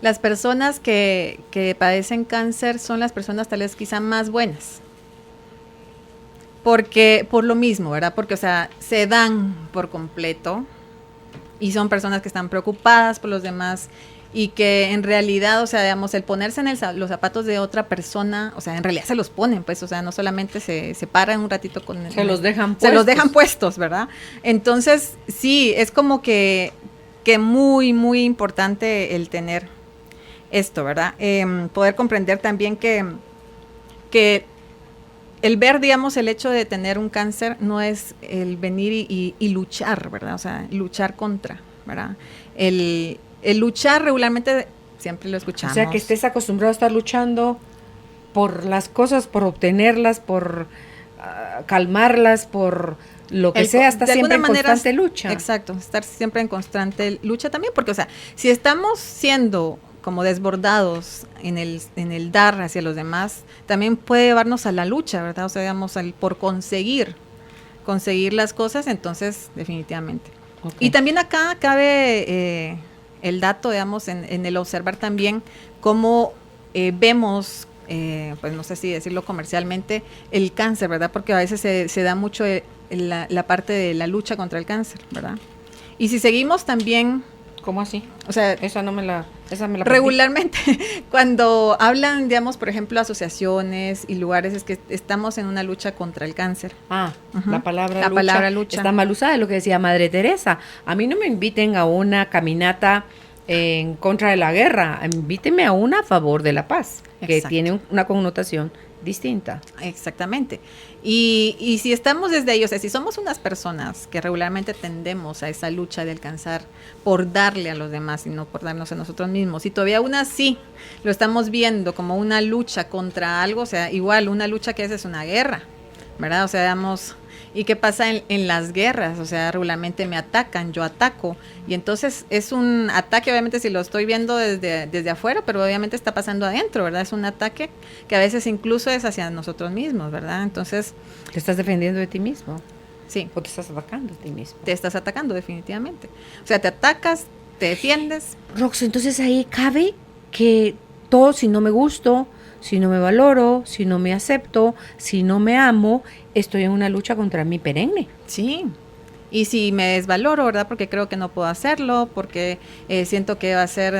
las personas que padecen cáncer son las personas tal vez quizá más buenas. Porque, por lo mismo, ¿verdad? Porque, o sea, se dan por completo y son personas que están preocupadas por los demás y que en realidad, o sea, digamos, el ponerse en los zapatos de otra persona, o sea, en realidad se los ponen, pues, o sea, no solamente se paran un ratito con... Se los dejan Se los puestos. dejan puestos, ¿verdad? Entonces, sí, es como que muy, muy importante el tener esto, ¿verdad? Poder comprender también que el ver, digamos, el hecho de tener un cáncer no es el venir y luchar, ¿verdad? O sea, luchar contra, ¿verdad? El luchar regularmente, siempre lo escuchamos. O sea, que estés acostumbrado a estar luchando por las cosas, por obtenerlas, por calmarlas, por lo que sea, está de siempre en alguna manera, constante lucha. Exacto, estar siempre en constante lucha también, porque, o sea, si estamos siendo como desbordados en el dar hacia los demás, también puede llevarnos a la lucha, ¿verdad? O sea, digamos, por conseguir las cosas, entonces, definitivamente. Okay. Y también acá cabe el dato, digamos, en el observar también cómo vemos, pues no sé si decirlo comercialmente, el cáncer, ¿verdad? Porque a veces se da mucho la parte de la lucha contra el cáncer, ¿verdad? Y si seguimos también... ¿Cómo así? O sea, esa me la regularmente cuando hablan, digamos, por ejemplo, asociaciones y lugares, es que estamos en una lucha contra el cáncer. Uh-huh. La palabra lucha está mal usada, es lo que decía Madre Teresa. A mí no me inviten a una caminata en contra de la guerra, invíteme a una a favor de la paz, que tiene una connotación distinta. Exactamente. Y si estamos desde ahí, o sea, si somos unas personas que regularmente tendemos a esa lucha de alcanzar por darle a los demás y no por darnos a nosotros mismos, y todavía aún así lo estamos viendo como una lucha contra algo, o sea, igual una lucha que es una guerra, ¿verdad? O sea, digamos, ¿y qué pasa en las guerras? O sea, regularmente me atacan, yo ataco, y entonces es un ataque, obviamente si lo estoy viendo desde afuera, pero obviamente está pasando adentro, ¿verdad? Es un ataque que a veces incluso es hacia nosotros mismos, ¿verdad? Entonces... ¿Te estás defendiendo de ti mismo? Sí. ¿O te estás atacando a ti mismo? Te estás atacando, definitivamente. O sea, te atacas, te defiendes. Rox, entonces ahí cabe que todo, si no me gusto, si no me valoro, si no me acepto, si no me amo, estoy en una lucha contra mí perenne. Sí. Y si me desvaloro, ¿verdad? Porque creo que no puedo hacerlo, porque siento que va a ser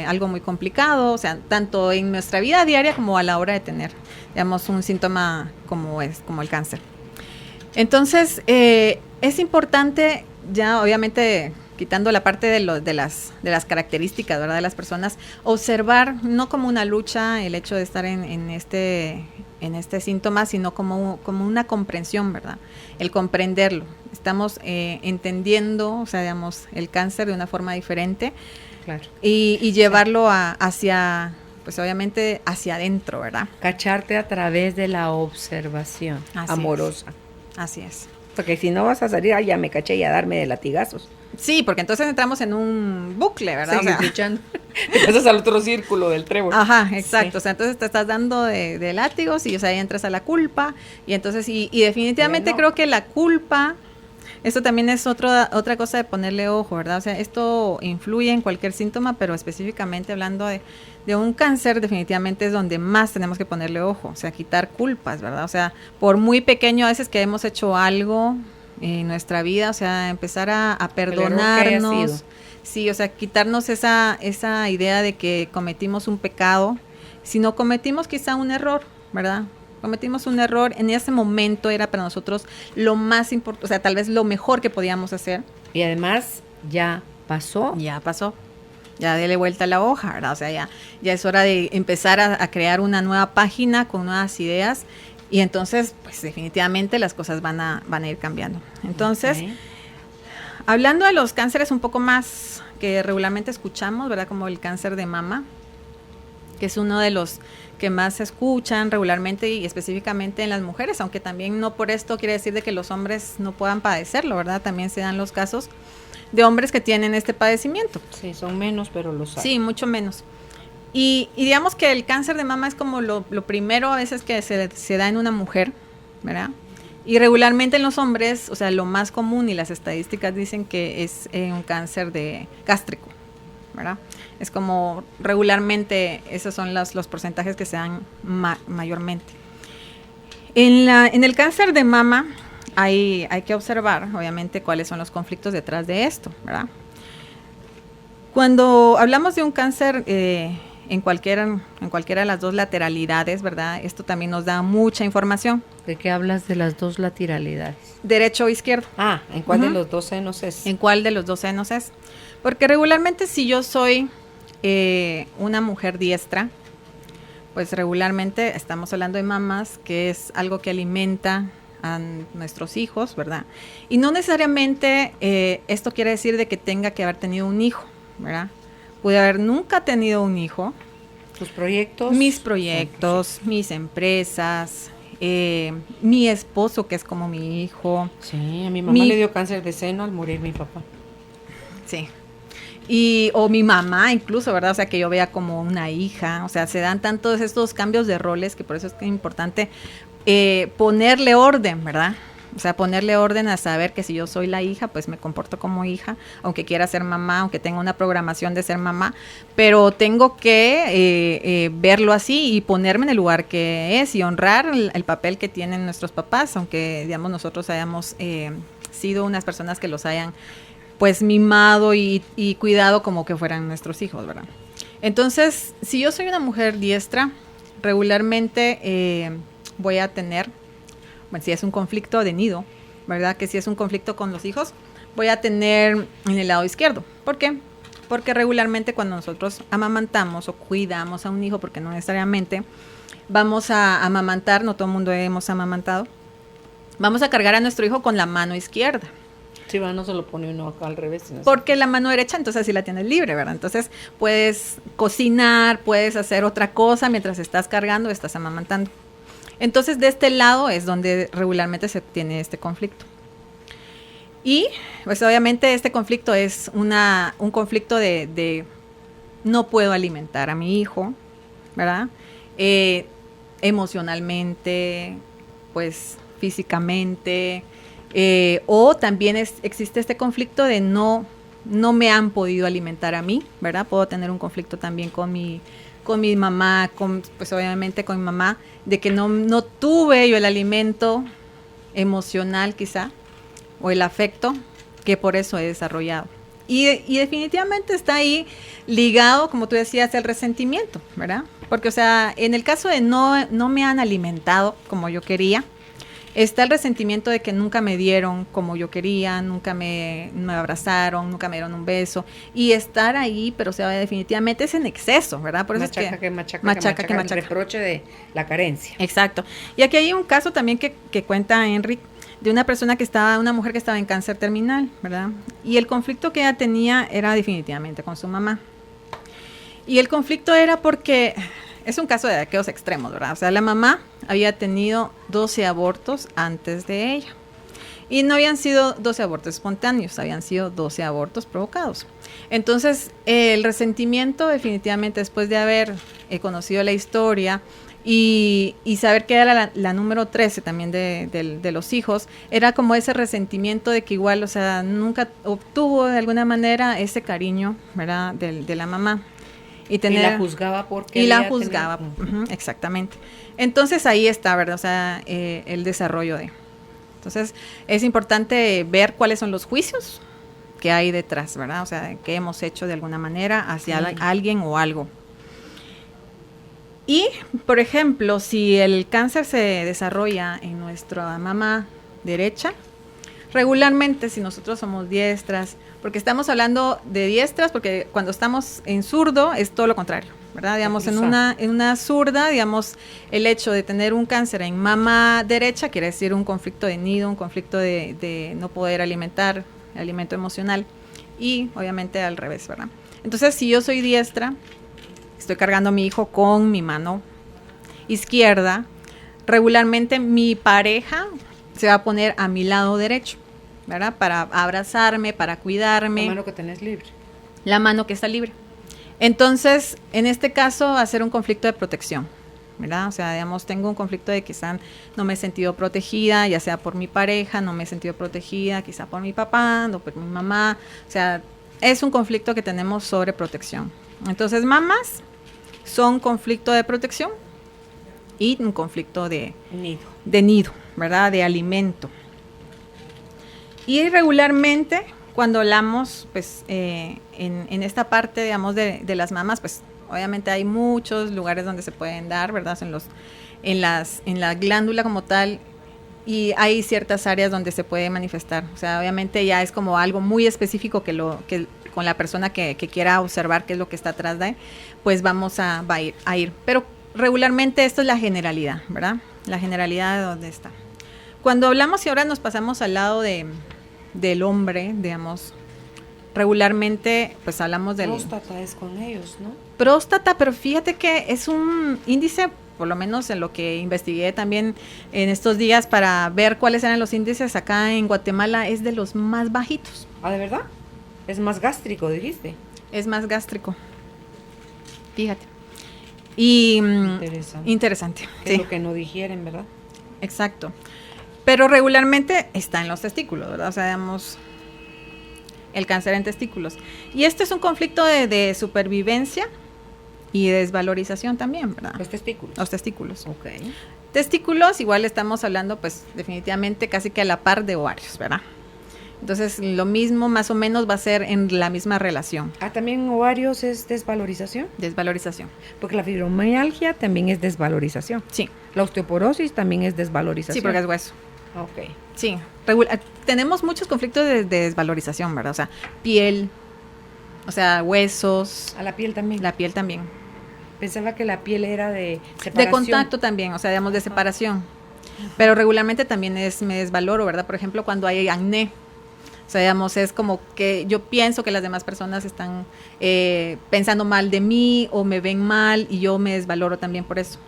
algo muy complicado, o sea, tanto en nuestra vida diaria como a la hora de tener, digamos, un síntoma como el cáncer. Entonces, es importante, ya obviamente quitando la parte de las características, ¿verdad? De las personas, observar no como una lucha el hecho de estar en este síntoma, sino como una comprensión, ¿verdad? El comprenderlo. Estamos entendiendo, o sea, digamos, el cáncer de una forma diferente. Claro. Y llevarlo hacia, pues obviamente hacia adentro, ¿verdad? Cacharte a través de la observación amorosa. Así es. Porque si no vas a salir, ya me caché y a darme de latigazos. Sí, porque entonces entramos en un bucle, ¿verdad? Seguir luchando. Pasas al otro círculo del trébol. Ajá, exacto. Sí. O sea, entonces te estás dando de látigos y, o sea, ahí entras a la culpa. Y entonces, y definitivamente creo que la culpa, esto también es otra cosa de ponerle ojo, ¿verdad? O sea, esto influye en cualquier síntoma, pero específicamente hablando de un cáncer, definitivamente es donde más tenemos que ponerle ojo. O sea, quitar culpas, ¿verdad? O sea, por muy pequeño a veces que hemos hecho algo en nuestra vida, o sea, empezar a perdonarnos. Sí, o sea, quitarnos esa idea de que cometimos un pecado, sino cometimos quizá un error, ¿verdad? Cometimos un error, en ese momento era para nosotros lo más importante, o sea, tal vez lo mejor que podíamos hacer. Y además, ya pasó. Ya pasó. Ya dele vuelta a la hoja, ¿verdad? O sea, ya es hora de empezar a crear una nueva página con nuevas ideas. Y entonces, pues definitivamente las cosas van a ir cambiando. Entonces, hablando de los cánceres un poco más que regularmente escuchamos, ¿verdad? Como el cáncer de mama. que es uno de los que más se escuchan regularmente y específicamente en las mujeres, aunque también no por esto quiere decir de que los hombres no puedan padecerlo, ¿verdad? También se dan los casos de hombres que tienen este padecimiento. Sí, son menos, pero los hay. Sí, mucho menos. Y digamos que el cáncer de mama es como lo primero a veces que se da en una mujer, ¿verdad? Y regularmente en los hombres, o sea, lo más común y las estadísticas dicen que es un cáncer de gástrico, ¿verdad? Es como regularmente esos son los porcentajes que se dan mayormente. En el cáncer de mama hay que observar, obviamente, cuáles son los conflictos detrás de esto, ¿verdad? Cuando hablamos de un cáncer en cualquiera de las dos lateralidades, ¿verdad? Esto también nos da mucha información. ¿De qué hablas de las dos lateralidades? Derecho o izquierdo. Ah, ¿en cuál de los dos senos es? ¿En cuál de los dos senos es? Porque regularmente si yo soy una mujer diestra, pues regularmente estamos hablando de mamás, que es algo que alimenta a nuestros hijos, ¿verdad? Y no necesariamente esto quiere decir de que tenga que haber tenido un hijo, ¿verdad? Pude haber nunca tenido un hijo. ¿Tus proyectos? Mis proyectos, mis empresas, mi esposo, que es como mi hijo. Sí, a mi mamá le dio cáncer de seno al morir mi papá. Sí. O mi mamá incluso, ¿verdad? O sea, que yo vea como una hija. O sea, se dan tantos estos cambios de roles que por eso es que es importante ponerle orden, ¿verdad? O sea, ponerle orden a saber que si yo soy la hija, pues me comporto como hija, aunque quiera ser mamá, aunque tenga una programación de ser mamá, pero tengo que verlo así y ponerme en el lugar que es y honrar el papel que tienen nuestros papás, aunque, digamos, nosotros hayamos sido unas personas que los hayan, pues, mimado y cuidado como que fueran nuestros hijos, ¿verdad? Entonces, si yo soy una mujer diestra, regularmente voy a tener... Bueno, si es un conflicto de nido, ¿verdad? Que si es un conflicto con los hijos, voy a tener en el lado izquierdo. ¿Por qué? Porque regularmente cuando nosotros amamantamos o cuidamos a un hijo, porque no necesariamente vamos a amamantar, no todo el mundo hemos amamantado, vamos a cargar a nuestro hijo con la mano izquierda. Sí, no se lo pone uno acá al revés. Sino porque la mano derecha, entonces así la tienes libre, ¿verdad? Entonces puedes cocinar, puedes hacer otra cosa mientras estás cargando, estás amamantando. Entonces, de este lado es donde regularmente se tiene este conflicto. Y, pues, obviamente, este conflicto es un conflicto de no puedo alimentar a mi hijo, ¿verdad? Emocionalmente, pues, físicamente, o también existe este conflicto de no me han podido alimentar a mí, ¿verdad? Puedo tener un conflicto también con mi mamá, pues obviamente con mi mamá, de que no tuve yo el alimento emocional quizá, o el afecto, que por eso he desarrollado. Y definitivamente está ahí ligado, como tú decías, el resentimiento, ¿verdad? Porque, o sea, en el caso de no me han alimentado como yo quería, está el resentimiento de que nunca me dieron como yo quería, nunca me abrazaron, nunca me dieron un beso. Y estar ahí, pero o sea, definitivamente es en exceso, ¿verdad? Por eso machaca, es que machaca. El reproche de la carencia. Exacto. Y aquí hay un caso también que cuenta Henry, de una mujer que estaba en cáncer terminal, ¿verdad? Y el conflicto que ella tenía era definitivamente con su mamá. Y el conflicto era porque... Es un caso de aquellos extremos, ¿verdad? O sea, la mamá había tenido 12 abortos antes de ella. Y no habían sido 12 abortos espontáneos, habían sido 12 abortos provocados. Entonces, el resentimiento definitivamente después de haber conocido la historia y saber que era la número 13 también de los hijos, era como ese resentimiento de que igual, o sea, nunca obtuvo de alguna manera ese cariño, ¿verdad? De la mamá. Y la juzgaba porque... Y la juzgaba, exactamente. Entonces ahí está, ¿verdad? O sea, el desarrollo de... Entonces es importante ver cuáles son los juicios que hay detrás, ¿verdad? O sea, qué hemos hecho de alguna manera hacia alguien o algo. Y, por ejemplo, si el cáncer se desarrolla en nuestra mama derecha, regularmente si nosotros somos diestras, porque estamos hablando de diestras, porque cuando estamos en zurdo es todo lo contrario, ¿verdad? Digamos, en una zurda, digamos, el hecho de tener un cáncer en mama derecha quiere decir un conflicto de nido, un conflicto de no poder alimentar, alimento emocional, y obviamente al revés, ¿verdad? Entonces, si yo soy diestra, estoy cargando a mi hijo con mi mano izquierda, regularmente mi pareja se va a poner a mi lado derecho, ¿verdad? Para abrazarme, para cuidarme. La mano que tenés libre. La mano que está libre. Entonces, en este caso va a ser un conflicto de protección, ¿verdad? O sea, digamos, tengo un conflicto de quizá no me he sentido protegida, ya sea por mi pareja, no me he sentido protegida, quizá por mi papá, no por mi mamá. O sea, es un conflicto que tenemos sobre protección. Entonces, mamás son conflicto de protección y un conflicto de nido, ¿verdad? De alimento. Y regularmente, cuando hablamos, pues, en esta parte, digamos, de las mamás, pues, obviamente hay muchos lugares donde se pueden dar, ¿verdad? En la glándula como tal, y hay ciertas áreas donde se puede manifestar. O sea, obviamente ya es como algo muy específico que con la persona que quiera observar qué es lo que está atrás de, pues vamos a ir. Pero regularmente esto es la generalidad, ¿verdad? La generalidad de dónde está. Cuando hablamos y ahora nos pasamos al lado del hombre, digamos, regularmente pues hablamos del... Próstata es con ellos, ¿no? Próstata, pero fíjate que es un índice, por lo menos en lo que investigué también en estos días para ver cuáles eran los índices acá en Guatemala, es de los más bajitos. Ah, ¿de verdad? Es más gástrico, dijiste. Es más gástrico. Fíjate. Y interesante. Es Sí. lo que no digieren, ¿verdad? Exacto. Pero regularmente está en los testículos, ¿verdad? O sea, digamos, el cáncer en testículos. Y este es un conflicto de supervivencia y de desvalorización también, ¿verdad? Los testículos. Los testículos. Ok. Testículos, igual estamos hablando, pues, definitivamente casi que a la par de ovarios, ¿verdad? Entonces, lo mismo más o menos va a ser en la misma relación. Ah, también ovarios es desvalorización. Desvalorización. Porque la fibromialgia también es desvalorización. Sí. La osteoporosis también es desvalorización. Sí, porque es hueso. Ok. Sí. Tenemos muchos conflictos de desvalorización, ¿verdad? O sea, piel, o sea, huesos. A la piel también. La piel también. Pensaba que la piel era de separación. De contacto también, o sea, digamos, de separación. Pero regularmente también me desvaloro, ¿verdad? Por ejemplo, cuando hay acné. O sea, digamos, es como que yo pienso que las demás personas están pensando mal de mí o me ven mal y yo me desvaloro también por eso.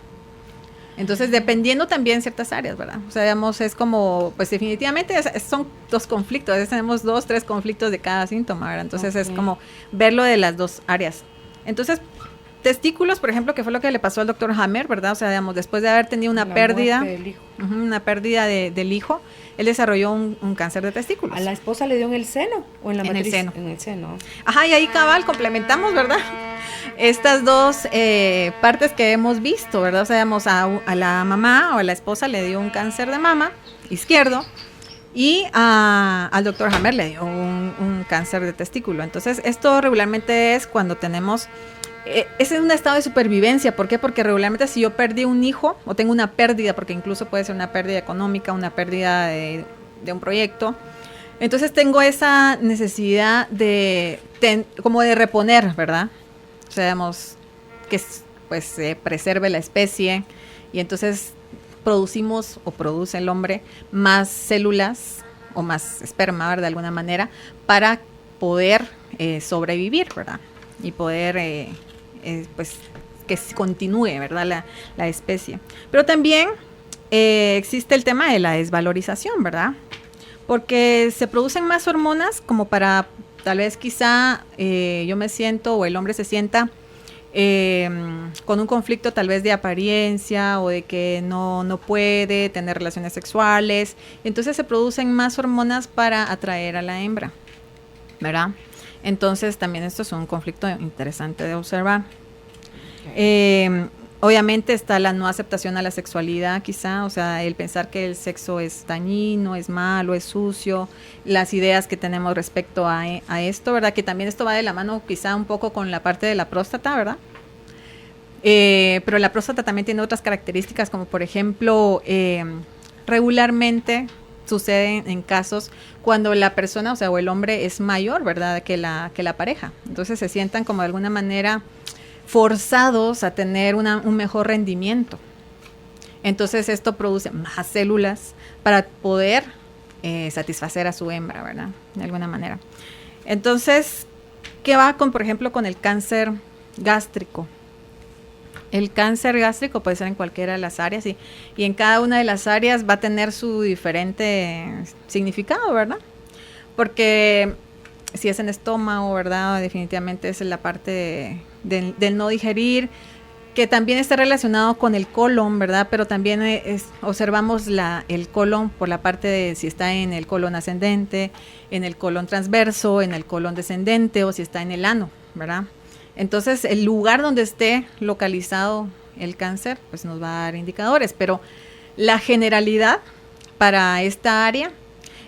Entonces, dependiendo también ciertas áreas, ¿verdad? O sea, digamos, es como, pues definitivamente son dos conflictos, a veces tenemos 2, 3 conflictos de cada síntoma, ¿verdad? Entonces, es como verlo de las dos áreas. Entonces, testículos, por ejemplo, que fue lo que le pasó al doctor Hammer, ¿verdad? O sea, digamos, después de haber tenido una pérdida, una pérdida del hijo, él desarrolló un cáncer de testículos. ¿A la esposa le dio en el seno o en la matriz? En el seno. En el seno. Ajá, y ahí cabal, complementamos, ¿verdad? Estas dos partes que hemos visto, ¿verdad? O sea, digamos, a la mamá o a la esposa le dio un cáncer de mama izquierdo y al doctor Hammer le dio un cáncer de testículo. Entonces, esto regularmente es cuando tenemos... es un estado de supervivencia. ¿Por qué? Porque regularmente si yo perdí un hijo o tengo una pérdida, porque incluso puede ser una pérdida económica, una pérdida de un proyecto, entonces tengo esa necesidad como de reponer, ¿verdad? O sea, digamos, que pues se preserve la especie y entonces producimos o produce el hombre más células o más esperma, ¿verdad? De alguna manera, para poder sobrevivir, ¿verdad? Y poder... pues que continúe, ¿verdad? La especie. Pero también existe el tema de la desvalorización, ¿verdad? Porque se producen más hormonas como para, tal vez quizá yo me siento o el hombre se sienta con un conflicto tal vez de apariencia o de que no puede tener relaciones sexuales. Entonces se producen más hormonas para atraer a la hembra, ¿verdad? Entonces también esto es un conflicto interesante de observar. Obviamente está la no aceptación a la sexualidad quizá, o sea, el pensar que el sexo es dañino, es malo, es sucio, las ideas que tenemos respecto a esto, ¿verdad? Que también esto va de la mano quizá un poco con la parte de la próstata, ¿verdad? Pero la próstata también tiene otras características, como por ejemplo, regularmente sucede en casos cuando la persona, o sea, o el hombre es mayor, ¿verdad? Que la pareja. Entonces se sientan como de alguna manera forzados a tener un mejor rendimiento. Entonces esto produce más células para poder satisfacer a su hembra, ¿verdad? De alguna manera. Entonces, ¿qué va con, por ejemplo, con el cáncer gástrico? El cáncer gástrico puede ser en cualquiera de las áreas y en cada una de las áreas va a tener su diferente significado, ¿verdad? Porque si es en estómago, ¿verdad? Definitivamente es la parte del no digerir, que también está relacionado con el colon, ¿verdad? Pero también observamos el colon por la parte de si está en el colon ascendente, en el colon transverso, en el colon descendente o si está en el ano, ¿verdad? Entonces, el lugar donde esté localizado el cáncer, pues nos va a dar indicadores, pero la generalidad para esta área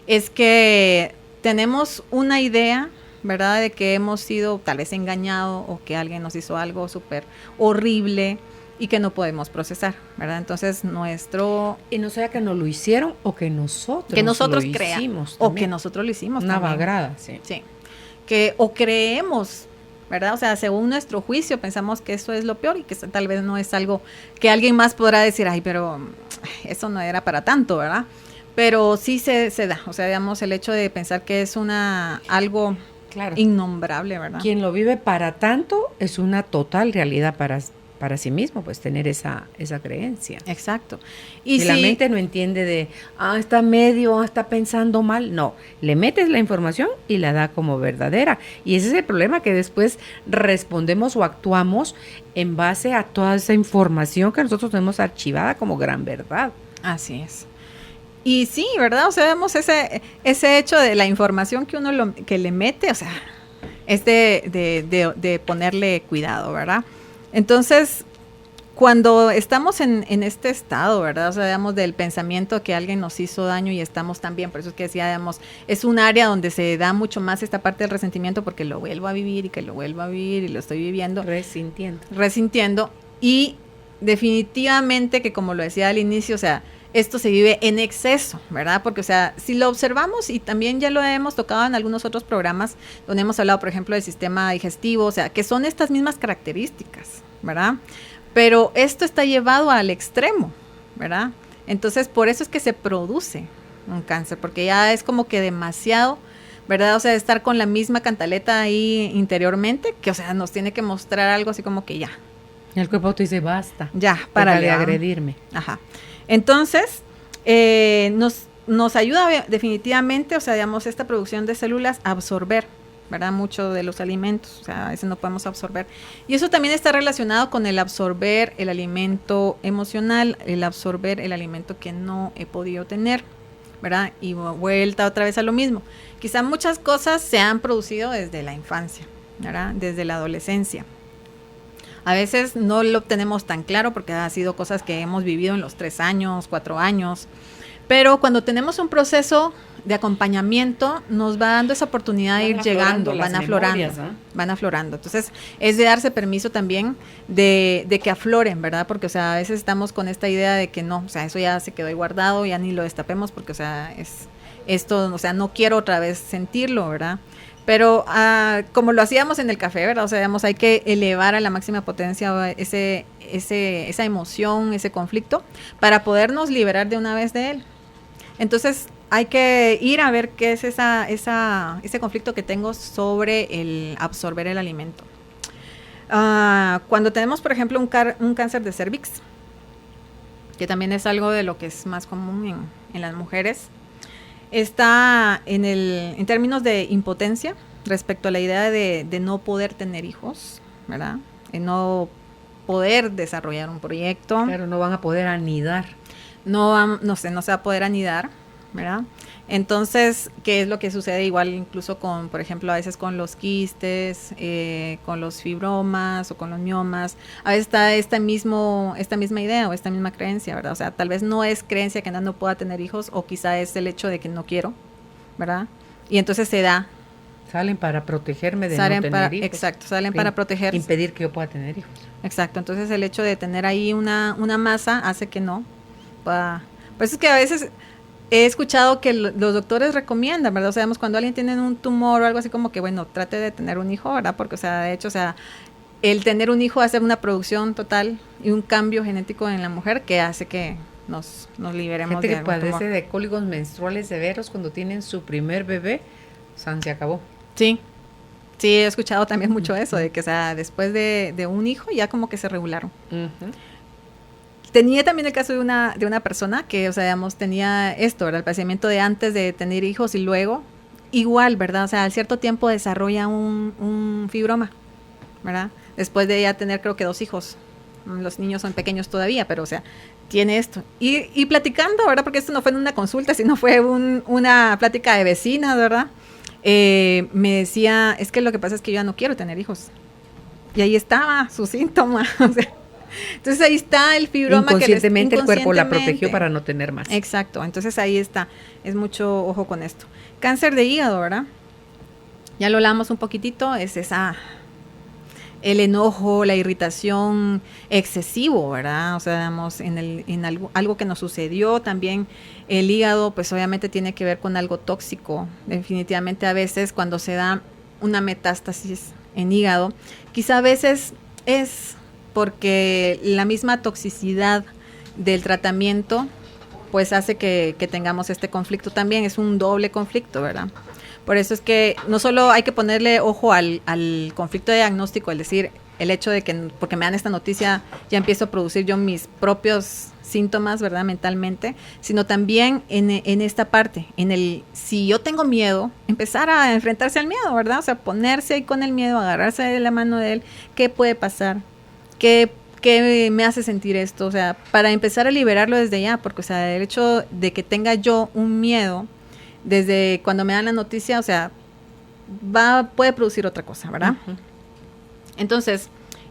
es que tenemos una idea, ¿verdad?, de que hemos sido tal vez engañados o que alguien nos hizo algo súper horrible y que no podemos procesar, ¿verdad? Entonces, Y no sea que nos lo hicieron o que nosotros lo creamos o que nosotros lo hicimos una también. vagrada, sí. Sí. O creemos, ¿verdad? O sea, según nuestro juicio pensamos que eso es lo peor y que tal vez no es algo que alguien más podrá decir, ay, pero eso no era para tanto, ¿verdad? Pero sí se da, o sea, digamos, el hecho de pensar que es algo innombrable, ¿verdad? Quien lo vive para tanto es una total realidad para sí mismo, pues tener esa creencia. Exacto. Y si la mente no entiende está medio, está pensando mal, no, le metes la información y la da como verdadera. Y ese es el problema, que después respondemos o actuamos en base a toda esa información que nosotros tenemos archivada como gran verdad. Así es. Y sí, ¿verdad? O sea, vemos ese hecho de la información que uno que le mete, o sea, es de ponerle cuidado, ¿verdad? Entonces, cuando estamos en este estado, ¿verdad? O sea, digamos, del pensamiento que alguien nos hizo daño y estamos también, por eso es que decía, digamos, es un área donde se da mucho más esta parte del resentimiento porque lo vuelvo a vivir y que lo vuelvo a vivir y lo estoy viviendo. Resintiendo. Y definitivamente que, como lo decía al inicio, o sea, esto se vive en exceso, ¿verdad? Porque, o sea, si lo observamos, y también ya lo hemos tocado en algunos otros programas, donde hemos hablado, por ejemplo, del sistema digestivo, o sea, que son estas mismas características, ¿verdad? Pero esto está llevado al extremo, ¿verdad? Entonces, por eso es que se produce un cáncer, porque ya es como que demasiado, ¿verdad? O sea, estar con la misma cantaleta ahí interiormente, que, o sea, nos tiene que mostrar algo así como que ya. Y el cuerpo te dice, basta. Ya, para de agredirme. Ajá. Entonces, nos ayuda definitivamente, o sea, digamos, esta producción de células a absorber, ¿verdad? Mucho de los alimentos, o sea, a veces no podemos absorber. Y eso también está relacionado con el absorber el alimento emocional, el absorber el alimento que no he podido tener, ¿verdad? Y vuelta otra vez a lo mismo. Quizá muchas cosas se han producido desde la infancia, ¿verdad? Desde la adolescencia. A veces no lo tenemos tan claro porque ha sido cosas que hemos vivido en los 3 años, 4 años, pero cuando tenemos un proceso de acompañamiento nos va dando esa oportunidad de ir llegando, van aflorando. Entonces es de darse permiso también de que afloren, ¿verdad? Porque, o sea, a veces estamos con esta idea de que no, o sea, eso ya se quedó ahí guardado, ya ni lo destapemos porque, o sea, es esto, o sea, no quiero otra vez sentirlo, ¿verdad? Pero como lo hacíamos en el café, ¿verdad? O sea, digamos, hay que elevar a la máxima potencia esa emoción, ese conflicto, para podernos liberar de una vez de él. Entonces, hay que ir a ver qué es ese conflicto que tengo sobre el absorber el alimento. Cuando tenemos, por ejemplo, un cáncer de cervix, que también es algo de lo que es más común en las mujeres, está en términos de impotencia respecto a la idea de no poder tener hijos, ¿verdad? De no poder desarrollar un proyecto. Claro, no van a poder anidar. No se va a poder anidar, ¿verdad? Entonces, ¿qué es lo que sucede? Igual incluso con, por ejemplo, a veces con los quistes, con los fibromas o con los miomas, a veces está esta misma idea o esta misma creencia, ¿verdad? O sea, tal vez no es creencia que no pueda tener hijos, o quizá es el hecho de que no quiero, ¿verdad? Y entonces se da. Salen para protegerme de no tener hijos. Exacto, salen para proteger. Impedir que yo pueda tener hijos. Exacto, entonces el hecho de tener ahí una masa hace que no pueda. Por eso es que a veces he escuchado que los doctores recomiendan, ¿verdad? O sea, cuando alguien tiene un tumor o algo así, como que, bueno, trate de tener un hijo, ¿verdad? Porque, o sea, de hecho, o sea, el tener un hijo hace una producción total y un cambio genético en la mujer que hace que nos liberemos de algún tumor. Gente que padece de cólicos menstruales severos cuando tienen su primer bebé, se acabó. Sí, Sí, he escuchado también mucho eso, de que, o sea, después de un hijo ya como que se regularon. Ujú. Tenía también el caso de una persona que, o sea, digamos, tenía esto, ¿verdad? El padecimiento de antes de tener hijos y luego, igual, ¿verdad? O sea, al cierto tiempo desarrolla un fibroma, ¿verdad? Después de ya tener, creo que 2 hijos. Los niños son pequeños todavía, pero, o sea, tiene esto. Y platicando, ¿verdad? Porque esto no fue en una consulta, sino fue una plática de vecinas, ¿verdad? Me decía, es que lo que pasa es que yo ya no quiero tener hijos. Y ahí estaba su síntoma, o sea, entonces ahí está el fibroma que Inconscientemente el cuerpo la protegió para no tener más. Exacto, entonces ahí está, es mucho ojo con esto. Cáncer de hígado, ¿verdad? Ya lo hablamos un poquitito, es el enojo, la irritación excesivo, ¿verdad? O sea, digamos, en algo que nos sucedió también, el hígado, pues obviamente tiene que ver con algo tóxico. Definitivamente a veces cuando se da una metástasis en hígado, quizá a veces es porque la misma toxicidad del tratamiento pues hace que tengamos este conflicto también, es un doble conflicto, ¿verdad? Por eso es que no solo hay que ponerle ojo al conflicto de diagnóstico, es decir, el hecho de que porque me dan esta noticia ya empiezo a producir yo mis propios síntomas, ¿verdad? Mentalmente, sino también en esta parte, si yo tengo miedo, empezar a enfrentarse al miedo, ¿verdad? O sea, ponerse ahí con el miedo, agarrarse de la mano de él, ¿qué puede pasar? ¿Qué me hace sentir esto? O sea, para empezar a liberarlo desde ya, porque, o sea, el hecho de que tenga yo un miedo desde cuando me dan la noticia, o sea, puede producir otra cosa, ¿verdad? Uh-huh. Entonces,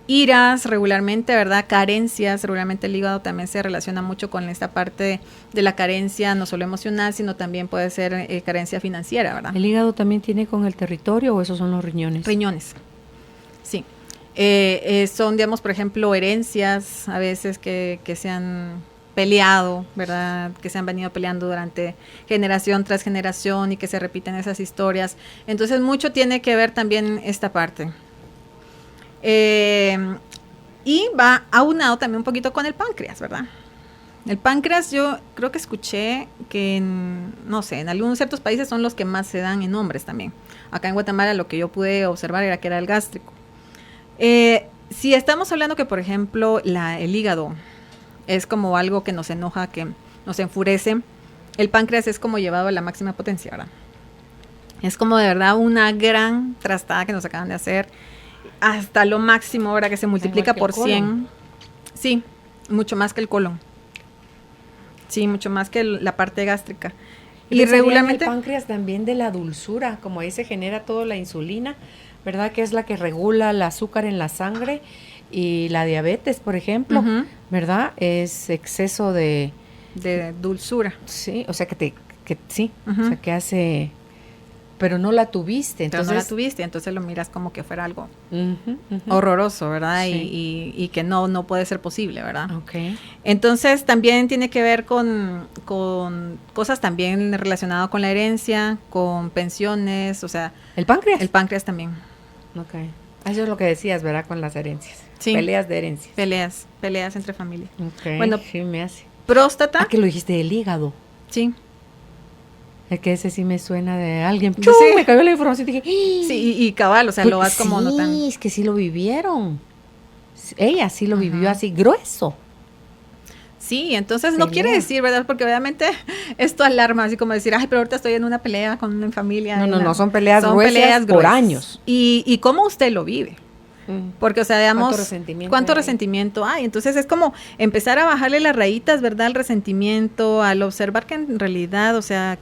iras regularmente, ¿verdad? Carencias, regularmente el hígado también se relaciona mucho con esta parte de la carencia, no solo emocional, sino también puede ser carencia financiera, ¿verdad? ¿El hígado también tiene con el territorio o esos son los riñones? Riñones, sí. Son, digamos, por ejemplo, herencias a veces que se han peleado, ¿verdad? Que se han venido peleando durante generación tras generación y que se repiten esas historias. Entonces, mucho tiene que ver también esta parte. Y va aunado también un poquito con el páncreas, ¿verdad? El páncreas yo creo que escuché que no sé, en algunos ciertos países son los que más se dan en hombres también. Acá en Guatemala lo que yo pude observar era que era el gástrico. Si estamos hablando que, por ejemplo, el hígado es como algo que nos enoja, que nos enfurece, el páncreas es como llevado a la máxima potencia, ¿verdad? Es como de verdad una gran trastada que nos acaban de hacer, hasta lo máximo, ¿verdad? Que se multiplica por 100. Sí, mucho más que el colon. Sí, mucho más que la parte gástrica. Y regularmente el páncreas también de la dulzura, como ahí se genera toda la insulina, ¿verdad? Que es la que regula el azúcar en la sangre y la diabetes, por ejemplo, uh-huh. ¿Verdad? Es exceso de dulzura. Sí, o sea sí, uh-huh. O sea que hace, pero no la tuviste, entonces lo miras como que fuera algo uh-huh, uh-huh. horroroso, ¿verdad? Sí. Y que no puede ser posible, ¿verdad? Okay. Entonces también tiene que ver con cosas también relacionadas con la herencia, con pensiones, o sea, ¿el páncreas? El páncreas también. Okay. Eso es lo que decías, ¿verdad? Con las herencias. Sí. Peleas de herencias. Peleas entre familia. Okay. Bueno, sí me hace. Próstata. Que lo dijiste del hígado. Sí. Es que ese sí me suena de alguien. Sí. Me cayó la información y dije, sí, y cabal, o sea, lo vas como notando. Sí, es que sí lo vivieron. Ella sí lo uh-huh. vivió así grueso. Sí, entonces no quiere decir, ¿verdad? Porque obviamente esto alarma, así como decir, ay, pero ahorita estoy en una pelea con una familia. No, son peleas gruesas por años. Y cómo usted lo vive. Porque, o sea, digamos, ¿cuánto resentimiento hay? Entonces es como empezar a bajarle las rayitas, ¿verdad? Al resentimiento, al observar que en realidad, o sea,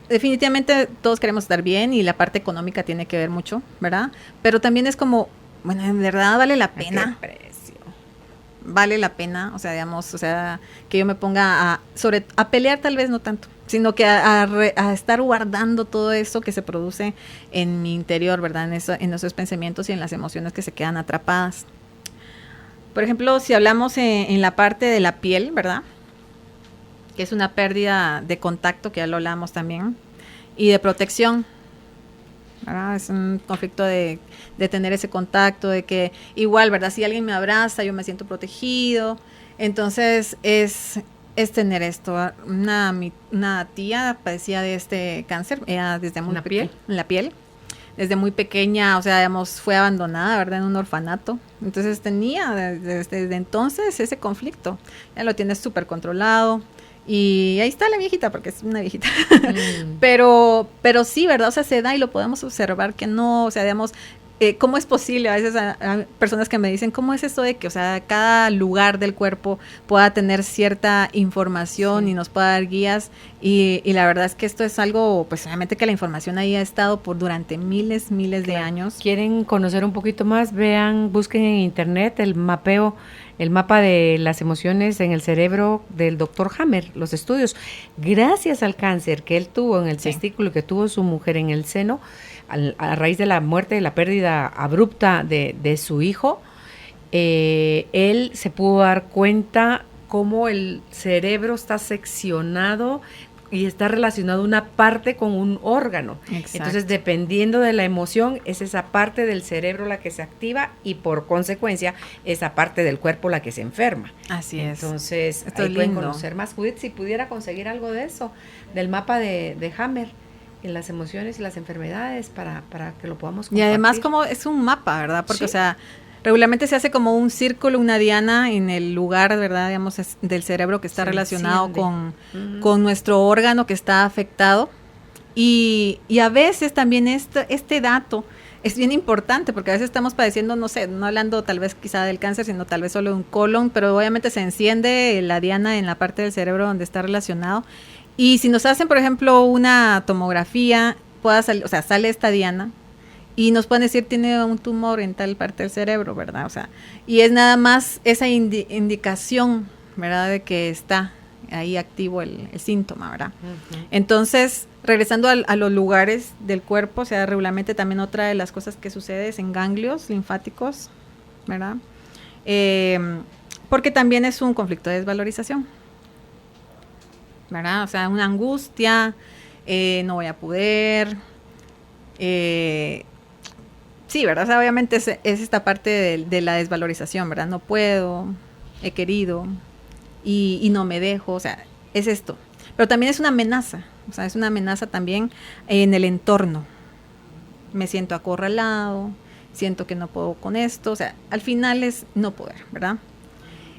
definitivamente todos queremos estar bien y la parte económica tiene que ver mucho, ¿verdad? Pero también es como, bueno, en verdad vale la pena. Vale la pena, o sea, digamos, o sea, que yo me ponga a pelear tal vez no tanto, sino que a estar guardando todo eso que se produce en mi interior, ¿verdad? En esos pensamientos y en las emociones que se quedan atrapadas. Por ejemplo, si hablamos en la parte de la piel, ¿verdad? Que es una pérdida de contacto, que ya lo hablamos también, y de protección, ¿verdad? Es un conflicto de tener ese contacto, de que igual, ¿verdad? Si alguien me abraza, yo me siento protegido. Entonces, es tener esto. Una tía padecía de este cáncer, ella desde muy pequeña, en la piel. desde muy pequeña, o sea, digamos, fue abandonada, ¿verdad? En un orfanato. Entonces tenía desde entonces ese conflicto. Ya lo tiene súper controlado. Y ahí está la viejita, porque es una viejita. Pero sí, ¿verdad? O sea, se da y lo podemos observar que no, o sea, digamos, ¿cómo es posible? A veces a personas que me dicen, ¿cómo es eso de que, o sea, cada lugar del cuerpo pueda tener cierta información y nos pueda dar guías? Y la verdad es que esto es algo, pues obviamente que la información ahí ha estado durante miles de años. ¿Quieren conocer un poquito más? Vean, busquen en internet el mapa de las emociones en el cerebro del doctor Hammer, los estudios. Gracias al cáncer que él tuvo en el testículo, que tuvo su mujer en el seno, a raíz de la muerte, de la pérdida abrupta de su hijo, él se pudo dar cuenta cómo el cerebro está seccionado y está relacionado una parte con un órgano. Exacto. Entonces, dependiendo de la emoción, es esa parte del cerebro la que se activa y por consecuencia, esa parte del cuerpo la que se enferma. Así es. Entonces, ahí pueden conocer más. Judith, si pudiera conseguir algo de eso, del mapa de Hammer, en las emociones y las enfermedades, para que lo podamos compartir. Y además como es un mapa, ¿verdad? Porque, o sea, regularmente se hace como un círculo, una diana en el lugar, ¿verdad? Digamos, del cerebro que está relacionado con nuestro órgano que está afectado. Y a veces también este dato es bien importante, porque a veces estamos padeciendo, no sé, no hablando tal vez quizá del cáncer, sino tal vez solo de un colon, pero obviamente se enciende la diana en la parte del cerebro donde está relacionado. Y si nos hacen, por ejemplo, una tomografía, sale esta diana y nos pueden decir tiene un tumor en tal parte del cerebro, ¿verdad? O sea, y es nada más esa indicación, ¿verdad? De que está ahí activo el síntoma, ¿verdad? Uh-huh. Entonces, regresando a los lugares del cuerpo, o sea, regularmente también otra de las cosas que sucede es en ganglios linfáticos, ¿verdad? Porque también es un conflicto de desvalorización, ¿verdad? O sea, una angustia, no voy a poder, sí, ¿verdad? O sea, obviamente es esta parte de la desvalorización, ¿verdad? No puedo, he querido y no me dejo, o sea, es esto. Pero también es una amenaza, o sea, es una amenaza también en el entorno. Me siento acorralado, siento que no puedo con esto, o sea, al final es no poder, ¿verdad?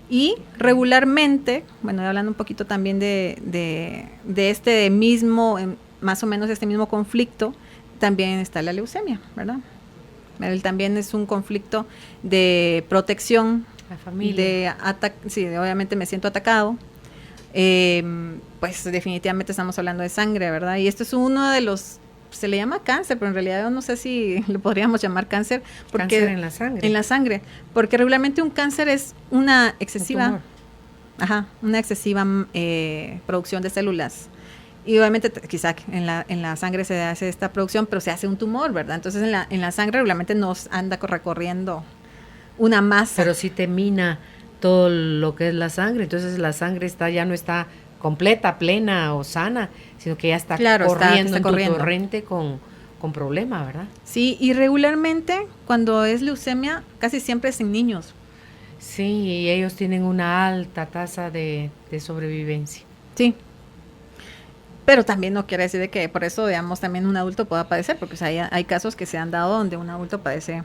Y regularmente, bueno, hablando un poquito también de este mismo, más o menos este mismo conflicto, también está la leucemia, ¿verdad? También es un conflicto de protección, la familia. Obviamente me siento atacado, pues definitivamente estamos hablando de sangre, ¿verdad? Y esto es uno de los, se le llama cáncer, pero en realidad yo no sé si lo podríamos llamar cáncer. Porque cáncer en la sangre. En la sangre, porque regularmente un cáncer es una excesiva, producción de células. Y obviamente quizá en la sangre se hace esta producción, pero se hace un tumor, ¿verdad? Entonces en la sangre regularmente nos anda recorriendo una masa. Pero sí te mina todo lo que es la sangre, entonces la sangre ya no está completa, plena o sana, sino que ya está corriendo en tu torrente con problema, ¿verdad? Sí, y regularmente cuando es leucemia casi siempre es en niños. Sí, y ellos tienen una alta tasa de sobrevivencia. Sí. Pero también no quiere decir de que por eso, digamos, también un adulto pueda padecer, porque o sea, hay casos que se han dado donde un adulto padece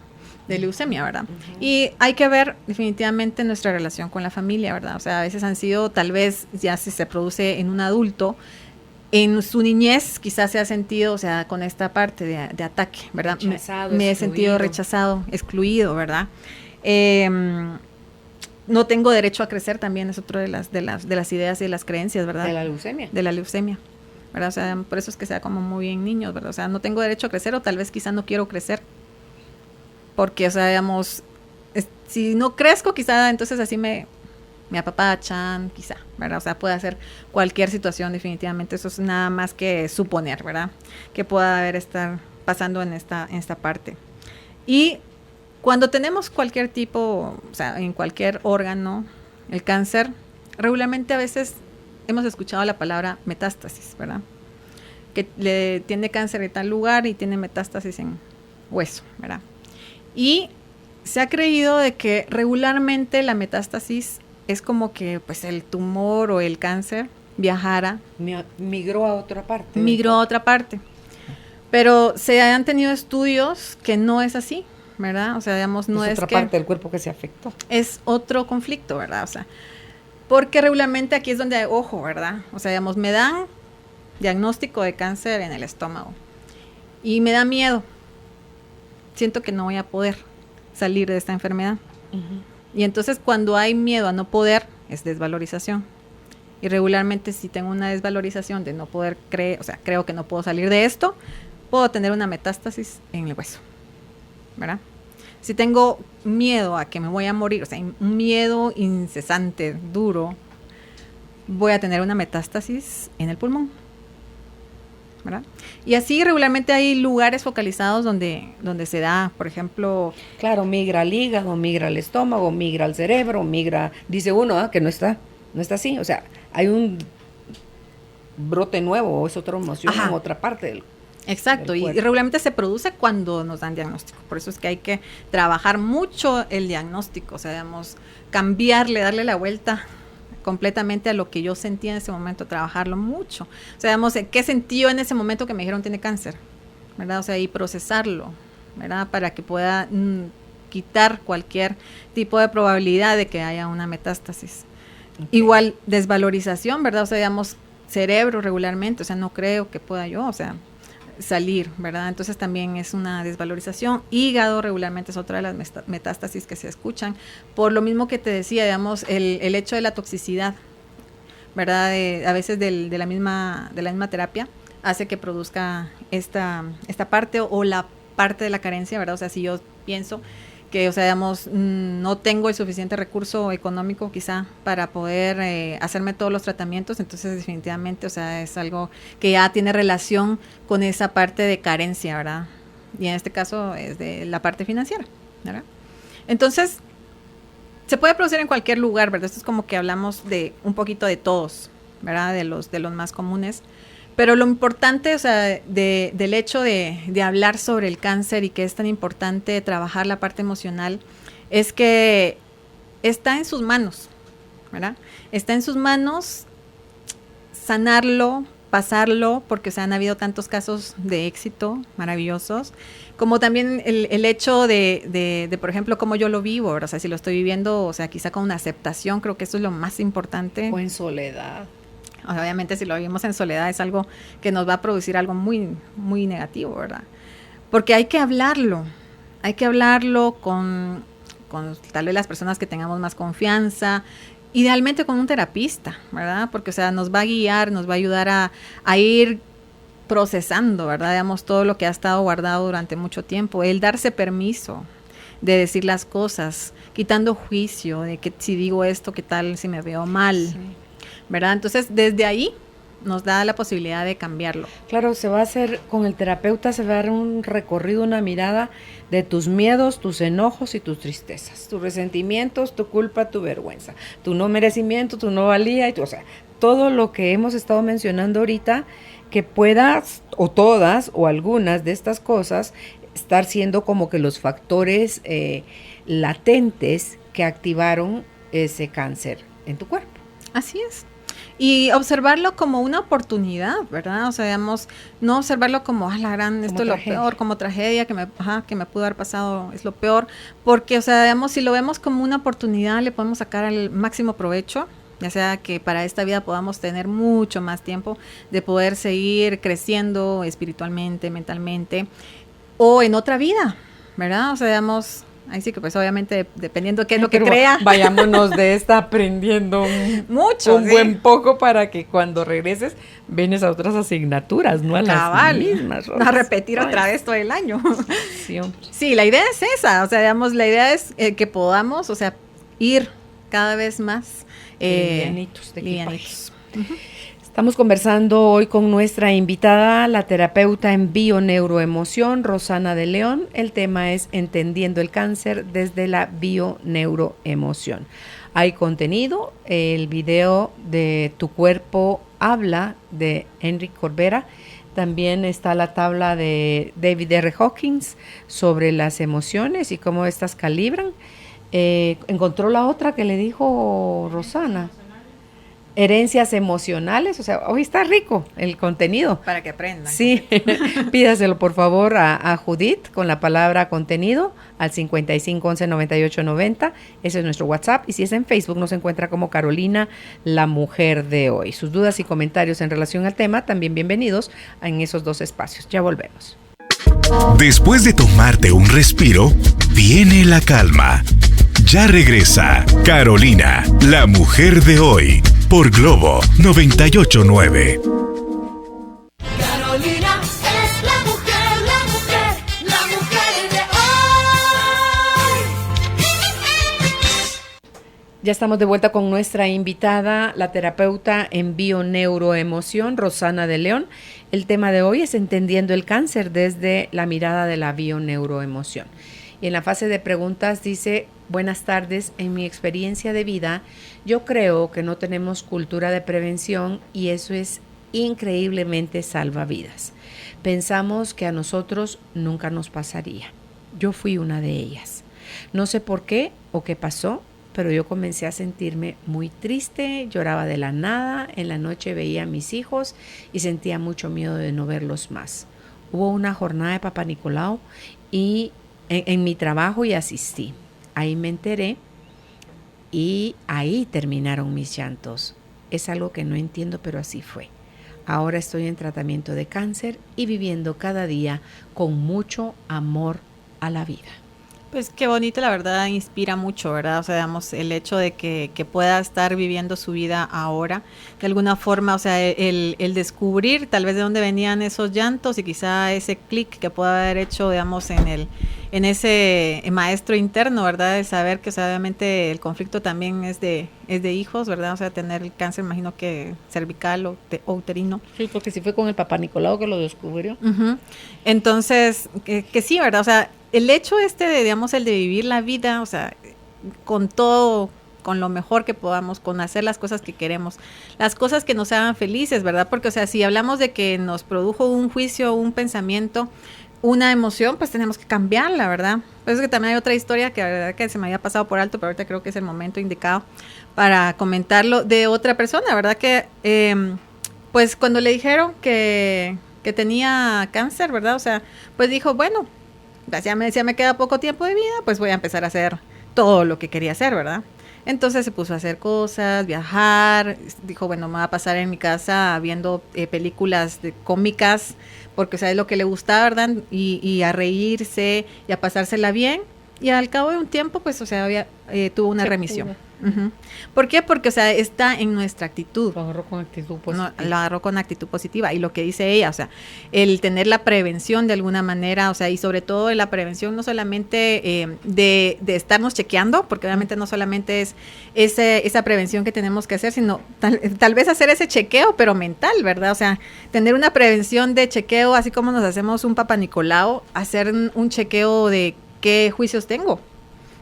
de leucemia, ¿verdad? Uh-huh. Y hay que ver definitivamente nuestra relación con la familia, ¿verdad? O sea, a veces han sido, tal vez ya si se produce en un adulto, en su niñez quizás se ha sentido, o sea, con esta parte de ataque, ¿verdad? Me he sentido rechazado, excluido, ¿verdad? No tengo derecho a crecer también es otra de las ideas y de las creencias, ¿verdad? De la leucemia. De la leucemia, ¿verdad? O sea, por eso es que sea como muy en niños, ¿verdad? O sea, no tengo derecho a crecer o tal vez quizá no quiero crecer. Porque, o sea, digamos, si no crezco, quizá entonces así me apapachan, quizá, ¿verdad? O sea, puede ser cualquier situación definitivamente. Eso es nada más que suponer, ¿verdad? Que pueda estar pasando en esta parte. Y cuando tenemos cualquier tipo, o sea, en cualquier órgano, el cáncer, regularmente a veces hemos escuchado la palabra metástasis, ¿verdad? Que tiene cáncer en tal lugar y tiene metástasis en hueso, ¿verdad? Y se ha creído de que regularmente la metástasis es como que pues el tumor o el cáncer viajara. Migró a otra parte. Migró a otra parte. Pero se han tenido estudios que no es así, ¿verdad? O sea, digamos, no es otra que parte del cuerpo que se afectó. es otro conflicto, ¿verdad? O sea, porque regularmente aquí es donde, ojo, ¿verdad? O sea, digamos, me dan diagnóstico de cáncer en el estómago y me da miedo. Siento que no voy a poder salir de esta enfermedad. Y entonces cuando hay miedo a no poder, es desvalorización. Y regularmente si tengo una desvalorización de no poder creo que no puedo salir de esto, puedo tener una metástasis en el hueso, ¿verdad? Si tengo miedo a que me voy a morir, o sea, un miedo incesante, duro, voy a tener una metástasis en el pulmón, ¿verdad? Y así regularmente hay lugares focalizados donde se da, por ejemplo... Claro, migra al hígado, migra al estómago, migra al cerebro, migra... Dice uno que no está así, o sea, hay un brote nuevo, o es otra emoción en otra parte del... Exacto, y regularmente se produce cuando nos dan diagnóstico. Por eso es que hay que trabajar mucho el diagnóstico, o sea, digamos, cambiarle, darle la vuelta completamente a lo que yo sentía en ese momento, trabajarlo mucho. O sea, digamos, ¿qué sentí yo en ese momento que me dijeron tiene cáncer? ¿Verdad? O sea, y procesarlo, ¿verdad? Para que pueda quitar cualquier tipo de probabilidad de que haya una metástasis. Okay. Igual, desvalorización, ¿verdad? O sea, digamos, cerebro regularmente, o sea, no creo que pueda yo, o sea, salir, ¿verdad? Entonces también es una desvalorización. Hígado regularmente es otra de las metástasis que se escuchan. Por lo mismo que te decía, digamos, el hecho de la toxicidad, ¿verdad? A veces de la misma terapia hace que produzca esta parte o la parte de la carencia, ¿verdad? O sea, si yo pienso que, o sea, digamos, no tengo el suficiente recurso económico quizá para poder hacerme todos los tratamientos, entonces definitivamente, o sea, es algo que ya tiene relación con esa parte de carencia, ¿verdad? Y en este caso es de la parte financiera, ¿verdad? Entonces, se puede producir en cualquier lugar, ¿verdad? Esto es como que hablamos de un poquito de todos, ¿verdad? De los más comunes. Pero lo importante, o sea, del hecho de hablar sobre el cáncer y que es tan importante trabajar la parte emocional, es que está en sus manos, ¿verdad? Está en sus manos sanarlo, pasarlo, porque o sea, han habido tantos casos de éxito maravillosos, como también el hecho de, por ejemplo, cómo yo lo vivo, ¿verdad? O sea, si lo estoy viviendo, o sea, quizá con una aceptación, creo que eso es lo más importante. O en soledad. Obviamente si lo vivimos en soledad es algo que nos va a producir algo muy, muy negativo, ¿verdad? Porque hay que hablarlo con tal vez las personas que tengamos más confianza, idealmente con un terapista, ¿verdad? Porque, o sea, nos va a guiar, nos va a ayudar a ir procesando, ¿verdad? Digamos, todo lo que ha estado guardado durante mucho tiempo, el darse permiso de decir las cosas, quitando juicio de que si digo esto, ¿qué tal si me veo mal? Sí. ¿Verdad? Entonces, desde ahí nos da la posibilidad de cambiarlo. Claro, se va a hacer, con el terapeuta se va a dar un recorrido, una mirada de tus miedos, tus enojos y tus tristezas, tus resentimientos, tu culpa, tu vergüenza, tu no merecimiento, tu no valía, o sea, todo lo que hemos estado mencionando ahorita, que puedas, o todas, o algunas de estas cosas, estar siendo como que los factores latentes que activaron ese cáncer en tu cuerpo. Así es. Y observarlo como una oportunidad, ¿verdad? O sea, digamos, no observarlo como, esto es lo peor, como tragedia que me pudo haber pasado, es lo peor. Porque, o sea, digamos, si lo vemos como una oportunidad, le podemos sacar el máximo provecho, ya sea que para esta vida podamos tener mucho más tiempo de poder seguir creciendo espiritualmente, mentalmente, o en otra vida, ¿verdad? O sea, digamos... Ahí sí que pues obviamente dependiendo qué es lo que crea. Vayámonos de esta aprendiendo mucho, un buen poco para que cuando regreses vienes a otras asignaturas, no a las mismas. No a repetir otra vez todo el año. Sí, la idea es esa, o sea, digamos, la idea es que podamos, o sea, ir cada vez más livianitos de equipaje. Uh-huh. Estamos conversando hoy con nuestra invitada, la terapeuta en bioneuroemoción, Rosana de León. El tema es Entendiendo el cáncer desde la bioneuroemoción. Hay contenido, el video de Tu cuerpo habla de Enrique Corbera. También está la tabla de David R. Hawkins sobre las emociones y cómo estas calibran. Encontró la otra que le dijo Rosana. herencias emocionales, o sea, hoy está rico el contenido. Para que aprendan. Sí, pídaselo por favor a Judith con la palabra contenido al 55 11 98 90, ese es nuestro WhatsApp, y si es en Facebook nos encuentra como Carolina, la mujer de hoy. Sus dudas y comentarios en relación al tema, también bienvenidos en esos dos espacios. Ya volvemos. Después de tomarte un respiro, viene la calma. Ya regresa Carolina, la mujer de hoy, por Globo 98.9. Carolina es la mujer, la mujer, la mujer de hoy. Ya estamos de vuelta con nuestra invitada, la terapeuta en bioneuroemoción, Rosana de León. El tema de hoy es entendiendo el cáncer desde la mirada de la bioneuroemoción. Y en la fase de preguntas dice: buenas tardes, en mi experiencia de vida, yo creo que no tenemos cultura de prevención y eso es increíblemente salvavidas. Pensamos que a nosotros nunca nos pasaría. Yo fui una de ellas. No sé por qué o qué pasó, pero yo comencé a sentirme muy triste, lloraba de la nada, en la noche veía a mis hijos y sentía mucho miedo de no verlos más. Hubo una jornada de Papá Nicolau y en mi trabajo y asistí. Ahí me enteré y ahí terminaron mis llantos. Es algo que no entiendo, pero así fue. Ahora estoy en tratamiento de cáncer y viviendo cada día con mucho amor a la vida. Pues qué bonito, la verdad, inspira mucho, ¿verdad? O sea, digamos, el hecho de que pueda estar viviendo su vida ahora, de alguna forma, o sea, el descubrir tal vez de dónde venían esos llantos y quizá ese clic que pueda haber hecho, digamos, en ese maestro interno, ¿verdad? El saber que, o sea, obviamente el conflicto también es de hijos, ¿verdad? O sea, tener el cáncer, imagino que cervical o uterino. Sí, porque si fue con el Papá Nicolau que lo descubrió. Uh-huh. Entonces, que sí, ¿verdad? O sea, el hecho digamos, el de vivir la vida, o sea, con todo, con lo mejor que podamos, con hacer las cosas que queremos, las cosas que nos hagan felices, ¿verdad? Porque, o sea, si hablamos de que nos produjo un juicio, un pensamiento, una emoción, pues tenemos que cambiarla, ¿verdad? Pues es que también hay otra historia que la verdad que se me había pasado por alto, pero ahorita creo que es el momento indicado para comentarlo, de otra persona, ¿verdad? Que, pues cuando le dijeron que tenía cáncer, ¿verdad? O sea, pues dijo, bueno, ya me decía, me queda poco tiempo de vida, pues voy a empezar a hacer todo lo que quería hacer, ¿verdad? Entonces se puso a hacer cosas, viajar, dijo, bueno, me va a pasar en mi casa viendo películas cómicas, porque, o sea, es lo que le gustaba, ¿verdad? Y a reírse y a pasársela bien, y al cabo de un tiempo, pues, o sea, tuvo una remisión. Uh-huh. ¿Por qué? Porque, o sea, está en nuestra actitud. Lo agarró con actitud positiva. No, lo agarró con actitud positiva. Y lo que dice ella, o sea, el tener la prevención de alguna manera, o sea, y sobre todo la prevención no solamente de estarnos chequeando, porque obviamente no solamente es esa prevención que tenemos que hacer, sino tal vez hacer ese chequeo, pero mental, ¿verdad? O sea, tener una prevención de chequeo, así como nos hacemos un Papá Nicolau, hacer un chequeo de qué juicios tengo.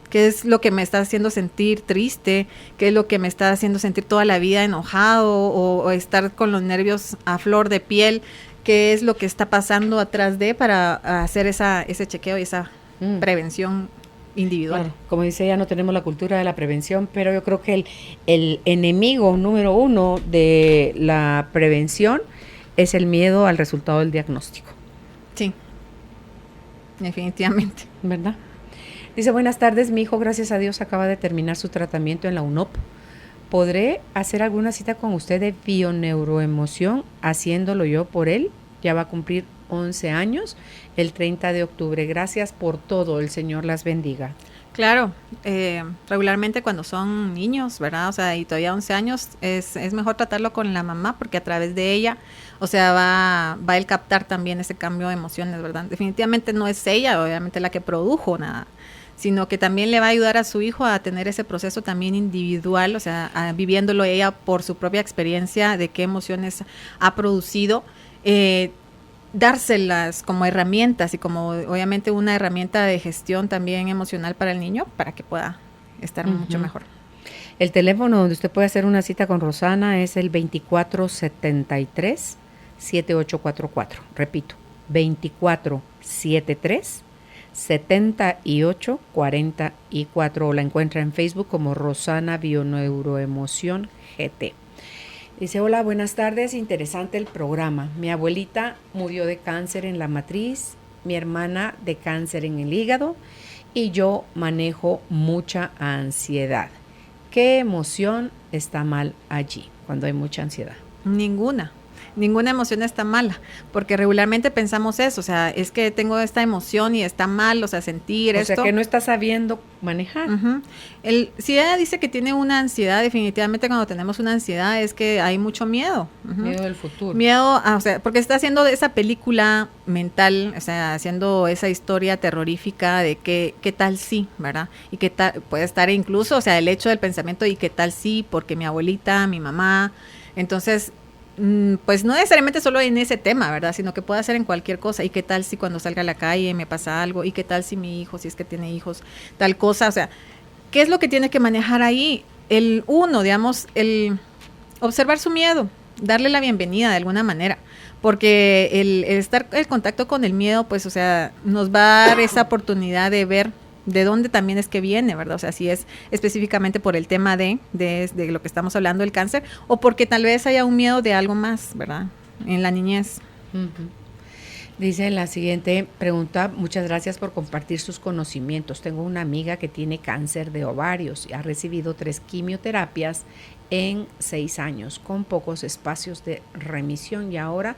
¿Qué es lo que me está haciendo sentir triste? ¿Qué es lo que me está haciendo sentir toda la vida enojado o estar con los nervios a flor de piel? ¿Qué es lo que está pasando atrás para hacer ese chequeo y esa prevención individual? Claro, como dice ella, no tenemos la cultura de la prevención, pero yo creo que el enemigo número uno de la prevención es el miedo al resultado del diagnóstico. Sí, definitivamente. ¿Verdad? Dice, buenas tardes, mi hijo, gracias a Dios, acaba de terminar su tratamiento en la UNOP. ¿Podré hacer alguna cita con usted de bioneuroemoción haciéndolo yo por él? Ya va a cumplir 11 años el 30 de octubre. Gracias por todo, el Señor las bendiga. Claro, regularmente cuando son niños, ¿verdad? O sea, y todavía 11 años, es mejor tratarlo con la mamá porque a través de ella, o sea, va el captar también ese cambio de emociones, ¿verdad? Definitivamente no es ella, obviamente, la que produjo nada, sino que también le va a ayudar a su hijo a tener ese proceso también individual, o sea, viviéndolo ella por su propia experiencia de qué emociones ha producido, dárselas como herramientas y como obviamente una herramienta de gestión también emocional para el niño para que pueda estar mucho mejor. El teléfono donde usted puede hacer una cita con Rosana es el 2473-7844. Repito, 2473-7844. La encuentra en Facebook como Rosana Bioneuroemoción GT. Dice, hola, buenas tardes, interesante el programa. Mi abuelita murió de cáncer en la matriz, mi hermana de cáncer en el hígado y yo manejo mucha ansiedad. ¿Qué emoción está mal allí cuando hay mucha ansiedad? Ninguna emoción está mala, porque regularmente pensamos eso, o sea, es que tengo esta emoción y está mal, o sea, sentir esto. O sea, que no está sabiendo manejar. Uh-huh. Si ella dice que tiene una ansiedad, definitivamente cuando tenemos una ansiedad es que hay mucho miedo. Uh-huh. Miedo del futuro. Miedo, o sea, porque está haciendo esa película mental, o sea, haciendo esa historia terrorífica de qué tal sí, ¿verdad? Y qué tal, puede estar incluso, o sea, el hecho del pensamiento y qué tal sí, porque mi abuelita, mi mamá, entonces pues no necesariamente solo en ese tema, ¿verdad? Sino que puede ser en cualquier cosa. ¿Y qué tal si cuando salga a la calle me pasa algo? ¿Y qué tal si mi hijo, si es que tiene hijos, tal cosa? O sea, ¿qué es lo que tiene que manejar ahí? El observar su miedo, darle la bienvenida de alguna manera. Porque el estar en contacto con el miedo, pues, o sea, nos va a dar esa oportunidad de ver de dónde también es que viene, ¿verdad? O sea, si es específicamente por el tema de lo que estamos hablando del cáncer, o porque tal vez haya un miedo de algo más, ¿verdad? En la niñez. Uh-huh. Dice la siguiente pregunta, muchas gracias por compartir sus conocimientos. Tengo una amiga que tiene cáncer de ovarios y ha recibido 3 quimioterapias en 6 años, con pocos espacios de remisión, y ahora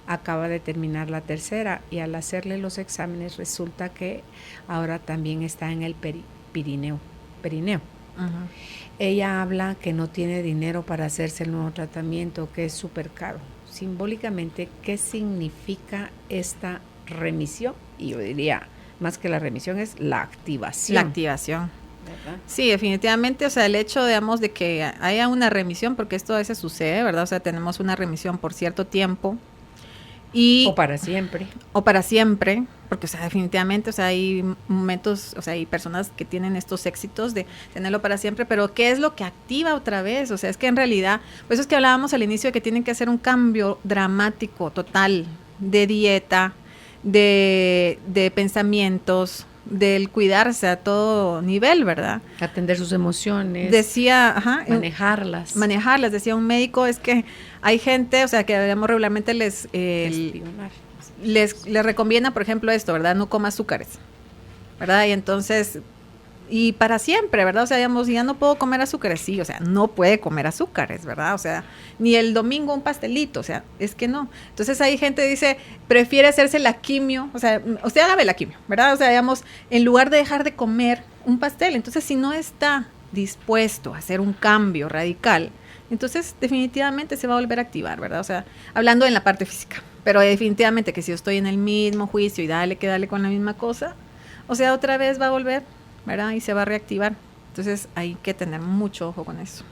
acaba de terminar la 3ª, y al hacerle los exámenes resulta que ahora también está en el perineo. Uh-huh. Ella habla que no tiene dinero para hacerse el nuevo tratamiento, que es súper caro. Simbólicamente, ¿qué significa esta remisión? Y yo diría, más que la remisión, es la activación. La activación. ¿Verdad? Sí, definitivamente, o sea, el hecho, digamos, de que haya una remisión, porque esto a veces sucede, ¿verdad? O sea, tenemos una remisión por cierto tiempo, o para siempre. O para siempre, porque, o sea, definitivamente, o sea, hay momentos, o sea, hay personas que tienen estos éxitos de tenerlo para siempre, pero ¿qué es lo que activa otra vez? O sea, es que en realidad, por eso es que hablábamos al inicio de que tienen que hacer un cambio dramático, total, de dieta, de pensamientos, del cuidarse a todo nivel, ¿verdad? Atender sus emociones. Decía, manejarlas. Decía un médico, es que hay gente, o sea, que digamos regularmente les recomienda, por ejemplo, esto, ¿verdad? No coma azúcares, ¿verdad? Y entonces, y para siempre, ¿verdad? O sea, digamos, ya no puedo comer azúcares, sí, o sea, no puede comer azúcares, ¿verdad? O sea, ni el domingo un pastelito, o sea, es que no. Entonces hay gente que dice, prefiere hacerse la quimio, o sea, usted hágame la quimio, ¿verdad? O sea, digamos, en lugar de dejar de comer un pastel. Entonces, si no está dispuesto a hacer un cambio radical, entonces definitivamente se va a volver a activar, ¿verdad? O sea, hablando en la parte física, pero definitivamente que si yo estoy en el mismo juicio y dale con la misma cosa, o sea, otra vez va a volver, ¿verdad? Y se va a reactivar. Entonces hay que tener mucho ojo con eso.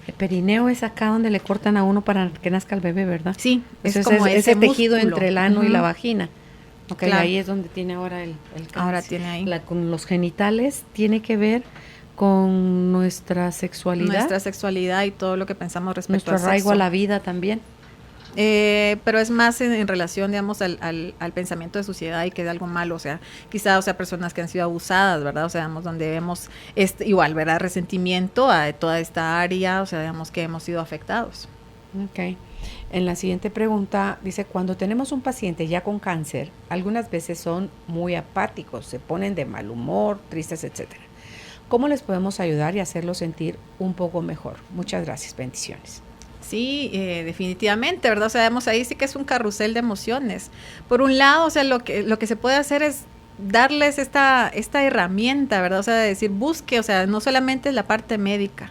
El perineo es acá donde le cortan a uno para que nazca el bebé, ¿verdad? Sí, es como ese tejido entre el ano y la vagina. Okay, claro. Ahí es donde tiene ahora el cáncer. Ahora tiene ahí. Con los genitales tiene que ver con nuestra sexualidad. Nuestra sexualidad y todo lo que pensamos respecto nuestro arraigo a la vida también. Pero es más en relación, digamos, al pensamiento de suciedad y que es algo malo, o sea, quizá, o sea, personas que han sido abusadas, ¿verdad? O sea, digamos, donde vemos igual, ¿verdad? Resentimiento a toda esta área, o sea, digamos que hemos sido afectados. Ok. En la siguiente pregunta dice, cuando tenemos un paciente ya con cáncer, algunas veces son muy apáticos, se ponen de mal humor, tristes, etcétera. ¿Cómo les podemos ayudar y hacerlos sentir un poco mejor? Muchas gracias, bendiciones. Sí, definitivamente, ¿verdad? O sea, vemos ahí sí que es un carrusel de emociones. Por un lado, o sea, lo que se puede hacer es darles esta herramienta, ¿verdad? O sea, decir, busque, o sea, no solamente la parte médica,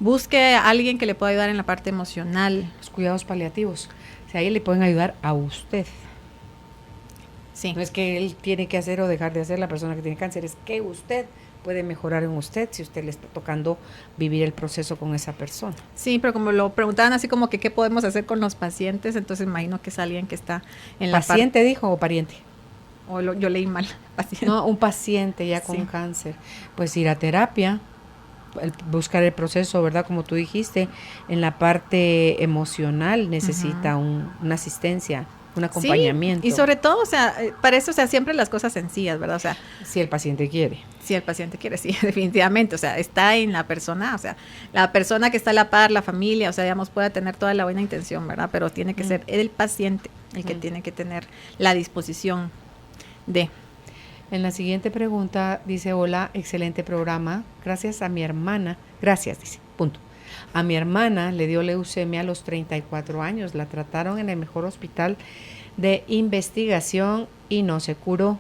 busque a alguien que le pueda ayudar en la parte emocional. Los cuidados paliativos, o sea, ahí le pueden ayudar a usted. Sí. No es que él tiene que hacer o dejar de hacer la persona que tiene cáncer, es que usted puede mejorar en usted si usted le está tocando vivir el proceso con esa persona. Sí, pero como lo preguntaban así como que qué podemos hacer con los pacientes, entonces imagino que es alguien que está en la ¿Paciente dijo o pariente? Yo leí mal, paciente. No, un paciente ya con cáncer. Pues ir a terapia, buscar el proceso, ¿verdad? Como tú dijiste, en la parte emocional necesita una asistencia un acompañamiento. Sí, y sobre todo, o sea, para eso, o sea, siempre las cosas sencillas, ¿verdad? O sea, si el paciente quiere. si el paciente quiere, sí, definitivamente, o sea, está en la persona, o sea, la persona que está a la par, la familia, o sea, digamos, puede tener toda la buena intención, ¿verdad? Pero tiene que ser el paciente el que tiene que tener la disposición de... En la siguiente pregunta dice, hola, excelente programa, gracias a mi hermana, gracias, dice, punto. A mi hermana le dio leucemia a los 34 años, la trataron en el mejor hospital de investigación y no se curó.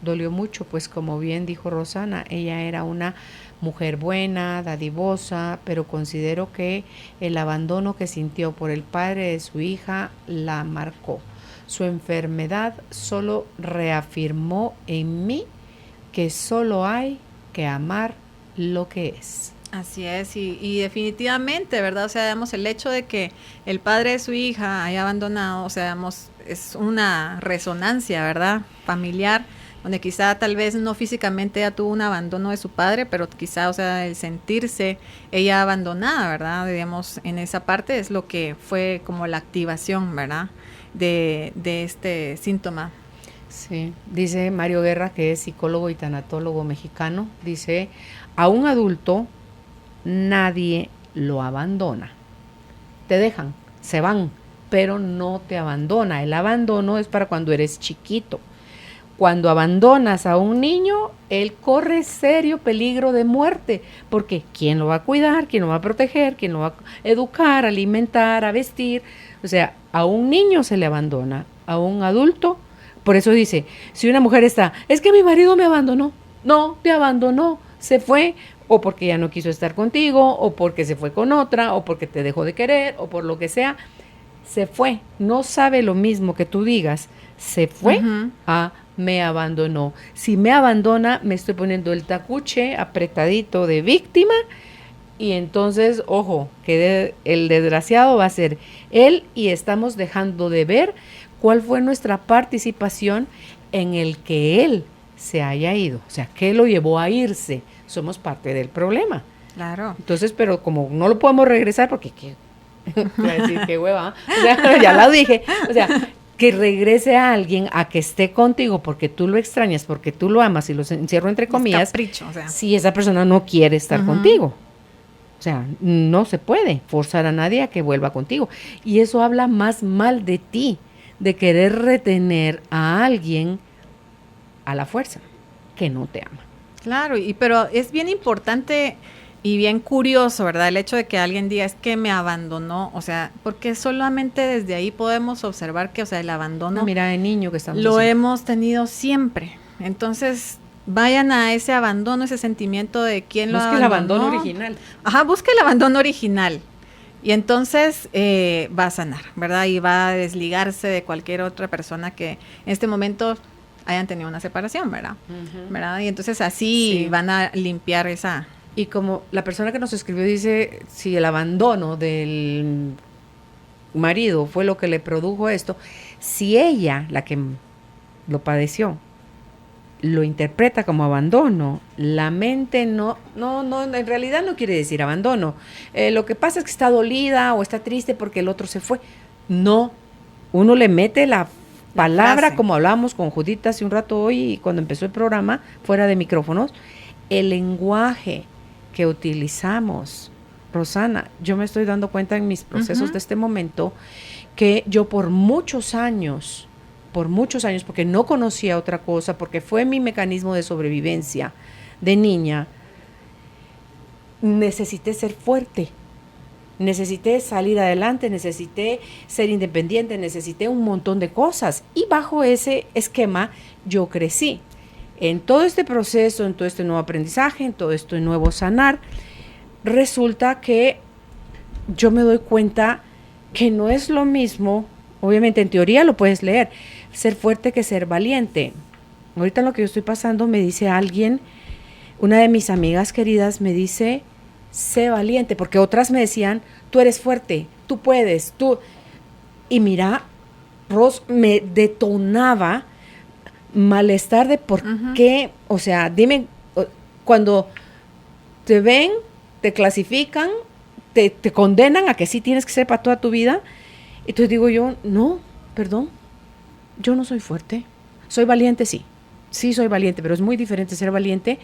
Dolió mucho, pues como bien dijo Rosana, ella era una mujer buena, dadivosa, pero considero que el abandono que sintió por el padre de su hija la marcó. Su enfermedad solo reafirmó en mí que solo hay que amar lo que es. Así es, y definitivamente, ¿verdad? O sea, digamos, el hecho de que el padre de su hija haya abandonado, o sea, digamos, es una resonancia, ¿verdad? Familiar, donde quizá tal vez no físicamente ella tuvo un abandono de su padre, pero quizá, o sea, el sentirse ella abandonada, ¿verdad? Digamos, en esa parte es lo que fue como la activación, ¿verdad? De este síntoma. Sí, dice Mario Guerra, que es psicólogo y tanatólogo mexicano, dice, a un adulto nadie lo abandona. Te dejan, se van, pero no te abandona. El abandono es para cuando eres chiquito. Cuando abandonas a un niño, él corre serio peligro de muerte, porque ¿quién lo va a cuidar? ¿Quién lo va a proteger? ¿Quién lo va a educar, alimentar, a vestir? O sea, a un niño se le abandona, a un adulto. Por eso dice, si una mujer está, es que mi marido me abandonó. No, te abandonó, se fue, o porque ya no quiso estar contigo, o porque se fue con otra, o porque te dejó de querer, o por lo que sea, se fue. No sabe lo mismo que tú digas, se fue a me abandonó. Si me abandona, me estoy poniendo el tacuche apretadito de víctima, y entonces, ojo, que el desgraciado va a ser él, y estamos dejando de ver cuál fue nuestra participación en el que él se haya ido. O sea, ¿qué lo llevó a irse? Somos parte del problema. Claro. Entonces, pero como no lo podemos regresar, porque voy a decir qué hueva, o sea, ya la dije, o sea, que regrese a alguien a que esté contigo porque tú lo extrañas, porque tú lo amas, y lo encierro entre comillas, capricho, o sea. Si esa persona no quiere estar contigo. O sea, no se puede forzar a nadie a que vuelva contigo. Y eso habla más mal de ti, de querer retener a alguien a la fuerza, que no te ama. Claro, pero es bien importante y bien curioso, ¿verdad? El hecho de que alguien diga, es que me abandonó, o sea, porque solamente desde ahí podemos observar que, o sea, el abandono... No, mira, de niño que estamos lo haciendo. hemos tenido siempre. Entonces, vayan a ese abandono, ese sentimiento de quién lo abandonó. Busque el abandono original. Ajá, busque el abandono original. Y entonces va a sanar, ¿verdad? Y va a desligarse de cualquier otra persona que en este momento hayan tenido una separación, ¿verdad? ¿Verdad? Y entonces así van a limpiar esa... Y como la persona que nos escribió dice, si el abandono del marido fue lo que le produjo esto, si ella, la que lo padeció, lo interpreta como abandono, la mente no, en realidad no quiere decir abandono. Lo que pasa es que está dolida o está triste porque el otro se fue. No, uno le mete la palabra, como hablábamos con Judith hace un rato hoy, cuando empezó el programa, fuera de micrófonos, el lenguaje que utilizamos. Rosana, yo me estoy dando cuenta en mis procesos de este momento que yo por muchos años, porque no conocía otra cosa, porque fue mi mecanismo de sobrevivencia de niña, necesité ser fuerte, necesité salir adelante, necesité ser independiente, necesité un montón de cosas, y bajo ese esquema yo crecí. En todo este proceso, en todo este nuevo aprendizaje, en todo este nuevo sanar, resulta que yo me doy cuenta que no es lo mismo, obviamente en teoría lo puedes leer, ser fuerte que ser valiente. Ahorita en lo que yo estoy pasando me dice alguien, una de mis amigas queridas me dice, sé valiente, porque otras me decían, tú eres fuerte, tú puedes, tú... Y mira, Ros, me detonaba malestar de por qué, o sea, dime, cuando te ven, te clasifican, te condenan a que sí tienes que ser para toda tu vida, entonces digo yo, no, perdón, yo no soy fuerte. Soy valiente, sí. Sí soy valiente, pero es muy diferente ser valiente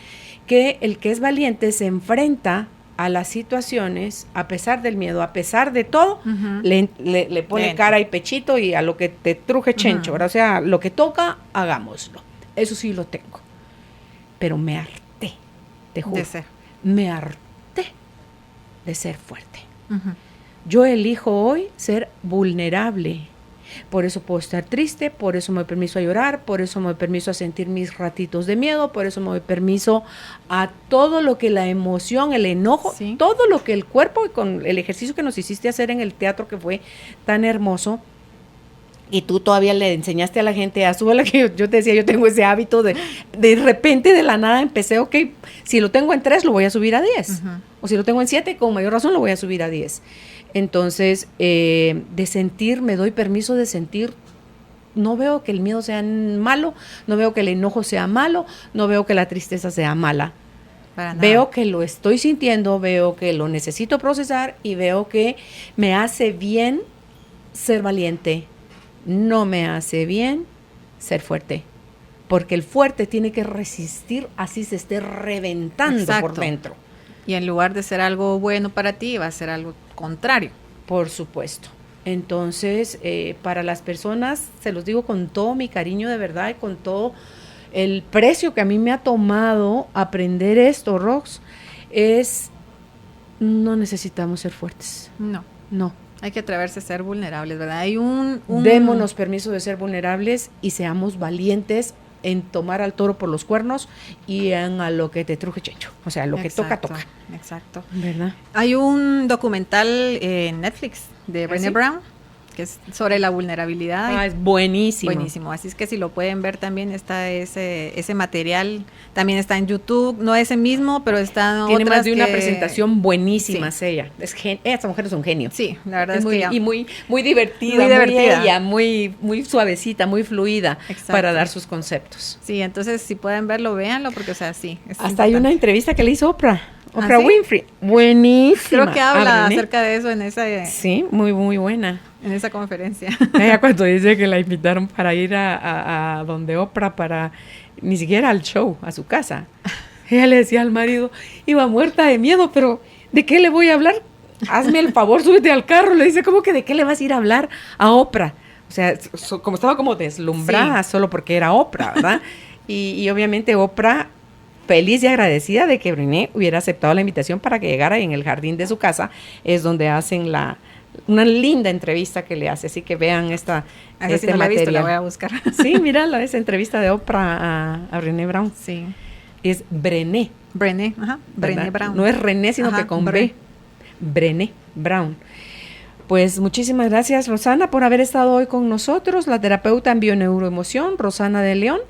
que el que es valiente se enfrenta a las situaciones a pesar del miedo, a pesar de todo, le pone cara y pechito y a lo que te truje chencho, ¿verdad? O sea, lo que toca, hagámoslo. Eso sí lo tengo. Pero me harté, te juro. De ser. Me harté de ser fuerte. Yo elijo hoy ser vulnerable. Por eso puedo estar triste, por eso me doy permiso a llorar, por eso me doy permiso a sentir mis ratitos de miedo, por eso me doy permiso a todo lo que la emoción, el enojo, sí, todo lo que el cuerpo, y con el ejercicio que nos hiciste hacer en el teatro que fue tan hermoso, y tú todavía le enseñaste a la gente a súbela, que yo te decía, yo tengo ese hábito de repente, de la nada, empecé, ok, si lo tengo en 3, lo voy a subir a 10, o si lo tengo en 7, con mayor razón lo voy a subir a 10. Entonces, de sentir, me doy permiso de sentir, no veo que el miedo sea malo, no veo que el enojo sea malo, no veo que la tristeza sea mala. Veo que lo estoy sintiendo, veo que lo necesito procesar y veo que me hace bien ser valiente. No me hace bien ser fuerte, porque el fuerte tiene que resistir así se esté reventando por dentro. Y en lugar de ser algo bueno para ti, va a ser algo contrario. Por supuesto. Entonces, para las personas, se los digo con todo mi cariño de verdad y con todo el precio que a mí me ha tomado aprender esto, Rox, es no necesitamos ser fuertes. No. Hay que atreverse a ser vulnerables, ¿verdad? Hay Démonos permiso de ser vulnerables y seamos valientes en tomar al toro por los cuernos y en a lo que te truje chencho. O sea, lo que toca. Exacto. ¿Verdad? Hay un documental en Netflix de Brené Brown, que es sobre la vulnerabilidad. Es buenísimo. Buenísimo. Así es que si lo pueden ver también, está ese material. También está en YouTube. No ese mismo, pero está Tiene otras más de una presentación buenísima, Sí. ella. Esa mujer es un genio. Sí, la verdad Es es que y muy divertida, Muy divertida. ella, muy suavecita, muy fluida. Exacto. Para dar sus conceptos. Sí, entonces si pueden verlo, véanlo, porque, o sea, sí. Es Hasta hay una importante. entrevista que le hizo Oprah ¿Sí? Winfrey. Buenísima. Creo que habla Brené. acerca de eso en Sí, muy buena. esa conferencia. Ella cuando dice que la invitaron para ir a donde Oprah, para ni siquiera al show, a su casa. Ella le decía al marido, iba muerta de miedo, pero ¿de qué le voy a hablar? Hazme el favor, súbete al carro. Le dice, ¿cómo que de qué le vas a ir a hablar a Oprah? O sea, como estaba como deslumbrada solo porque era Oprah, ¿verdad? y obviamente Oprah, feliz y agradecida de que Brené hubiera aceptado la invitación para que llegara, y en el jardín de su casa es donde hacen una linda entrevista que le hace, así que vean Si este no la he material. visto, la voy a buscar. Sí, mírala, esa entrevista de Oprah a Brené Brown. Sí. Es Brené. Brené Brown. No es René, sino que con B. Brené Brown. Pues muchísimas gracias, Rosana, por haber estado hoy con nosotros, la terapeuta en bioneuroemoción, Rosana de León.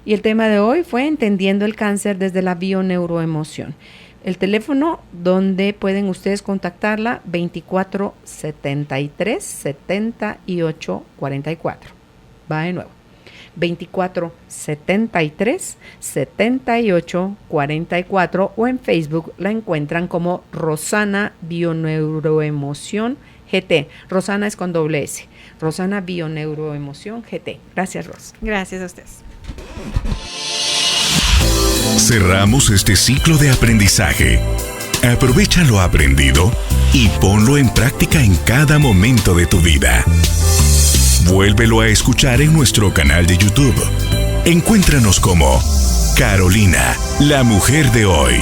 Y el tema de hoy fue Entendiendo el cáncer desde la bioneuroemoción. El teléfono donde pueden ustedes contactarla, 2473 78 44. Va de nuevo. 2473 78 44, o en Facebook la encuentran como Rosana Bioneuroemoción GT. Rosana es con doble S. Rosana Bioneuroemoción GT. Gracias, Ros. Gracias a ustedes. Cerramos este ciclo de aprendizaje. Aprovecha lo aprendido y ponlo en práctica en cada momento de tu vida. Vuélvelo a escuchar en nuestro canal de YouTube. Encuéntranos como Carolina, la mujer de hoy.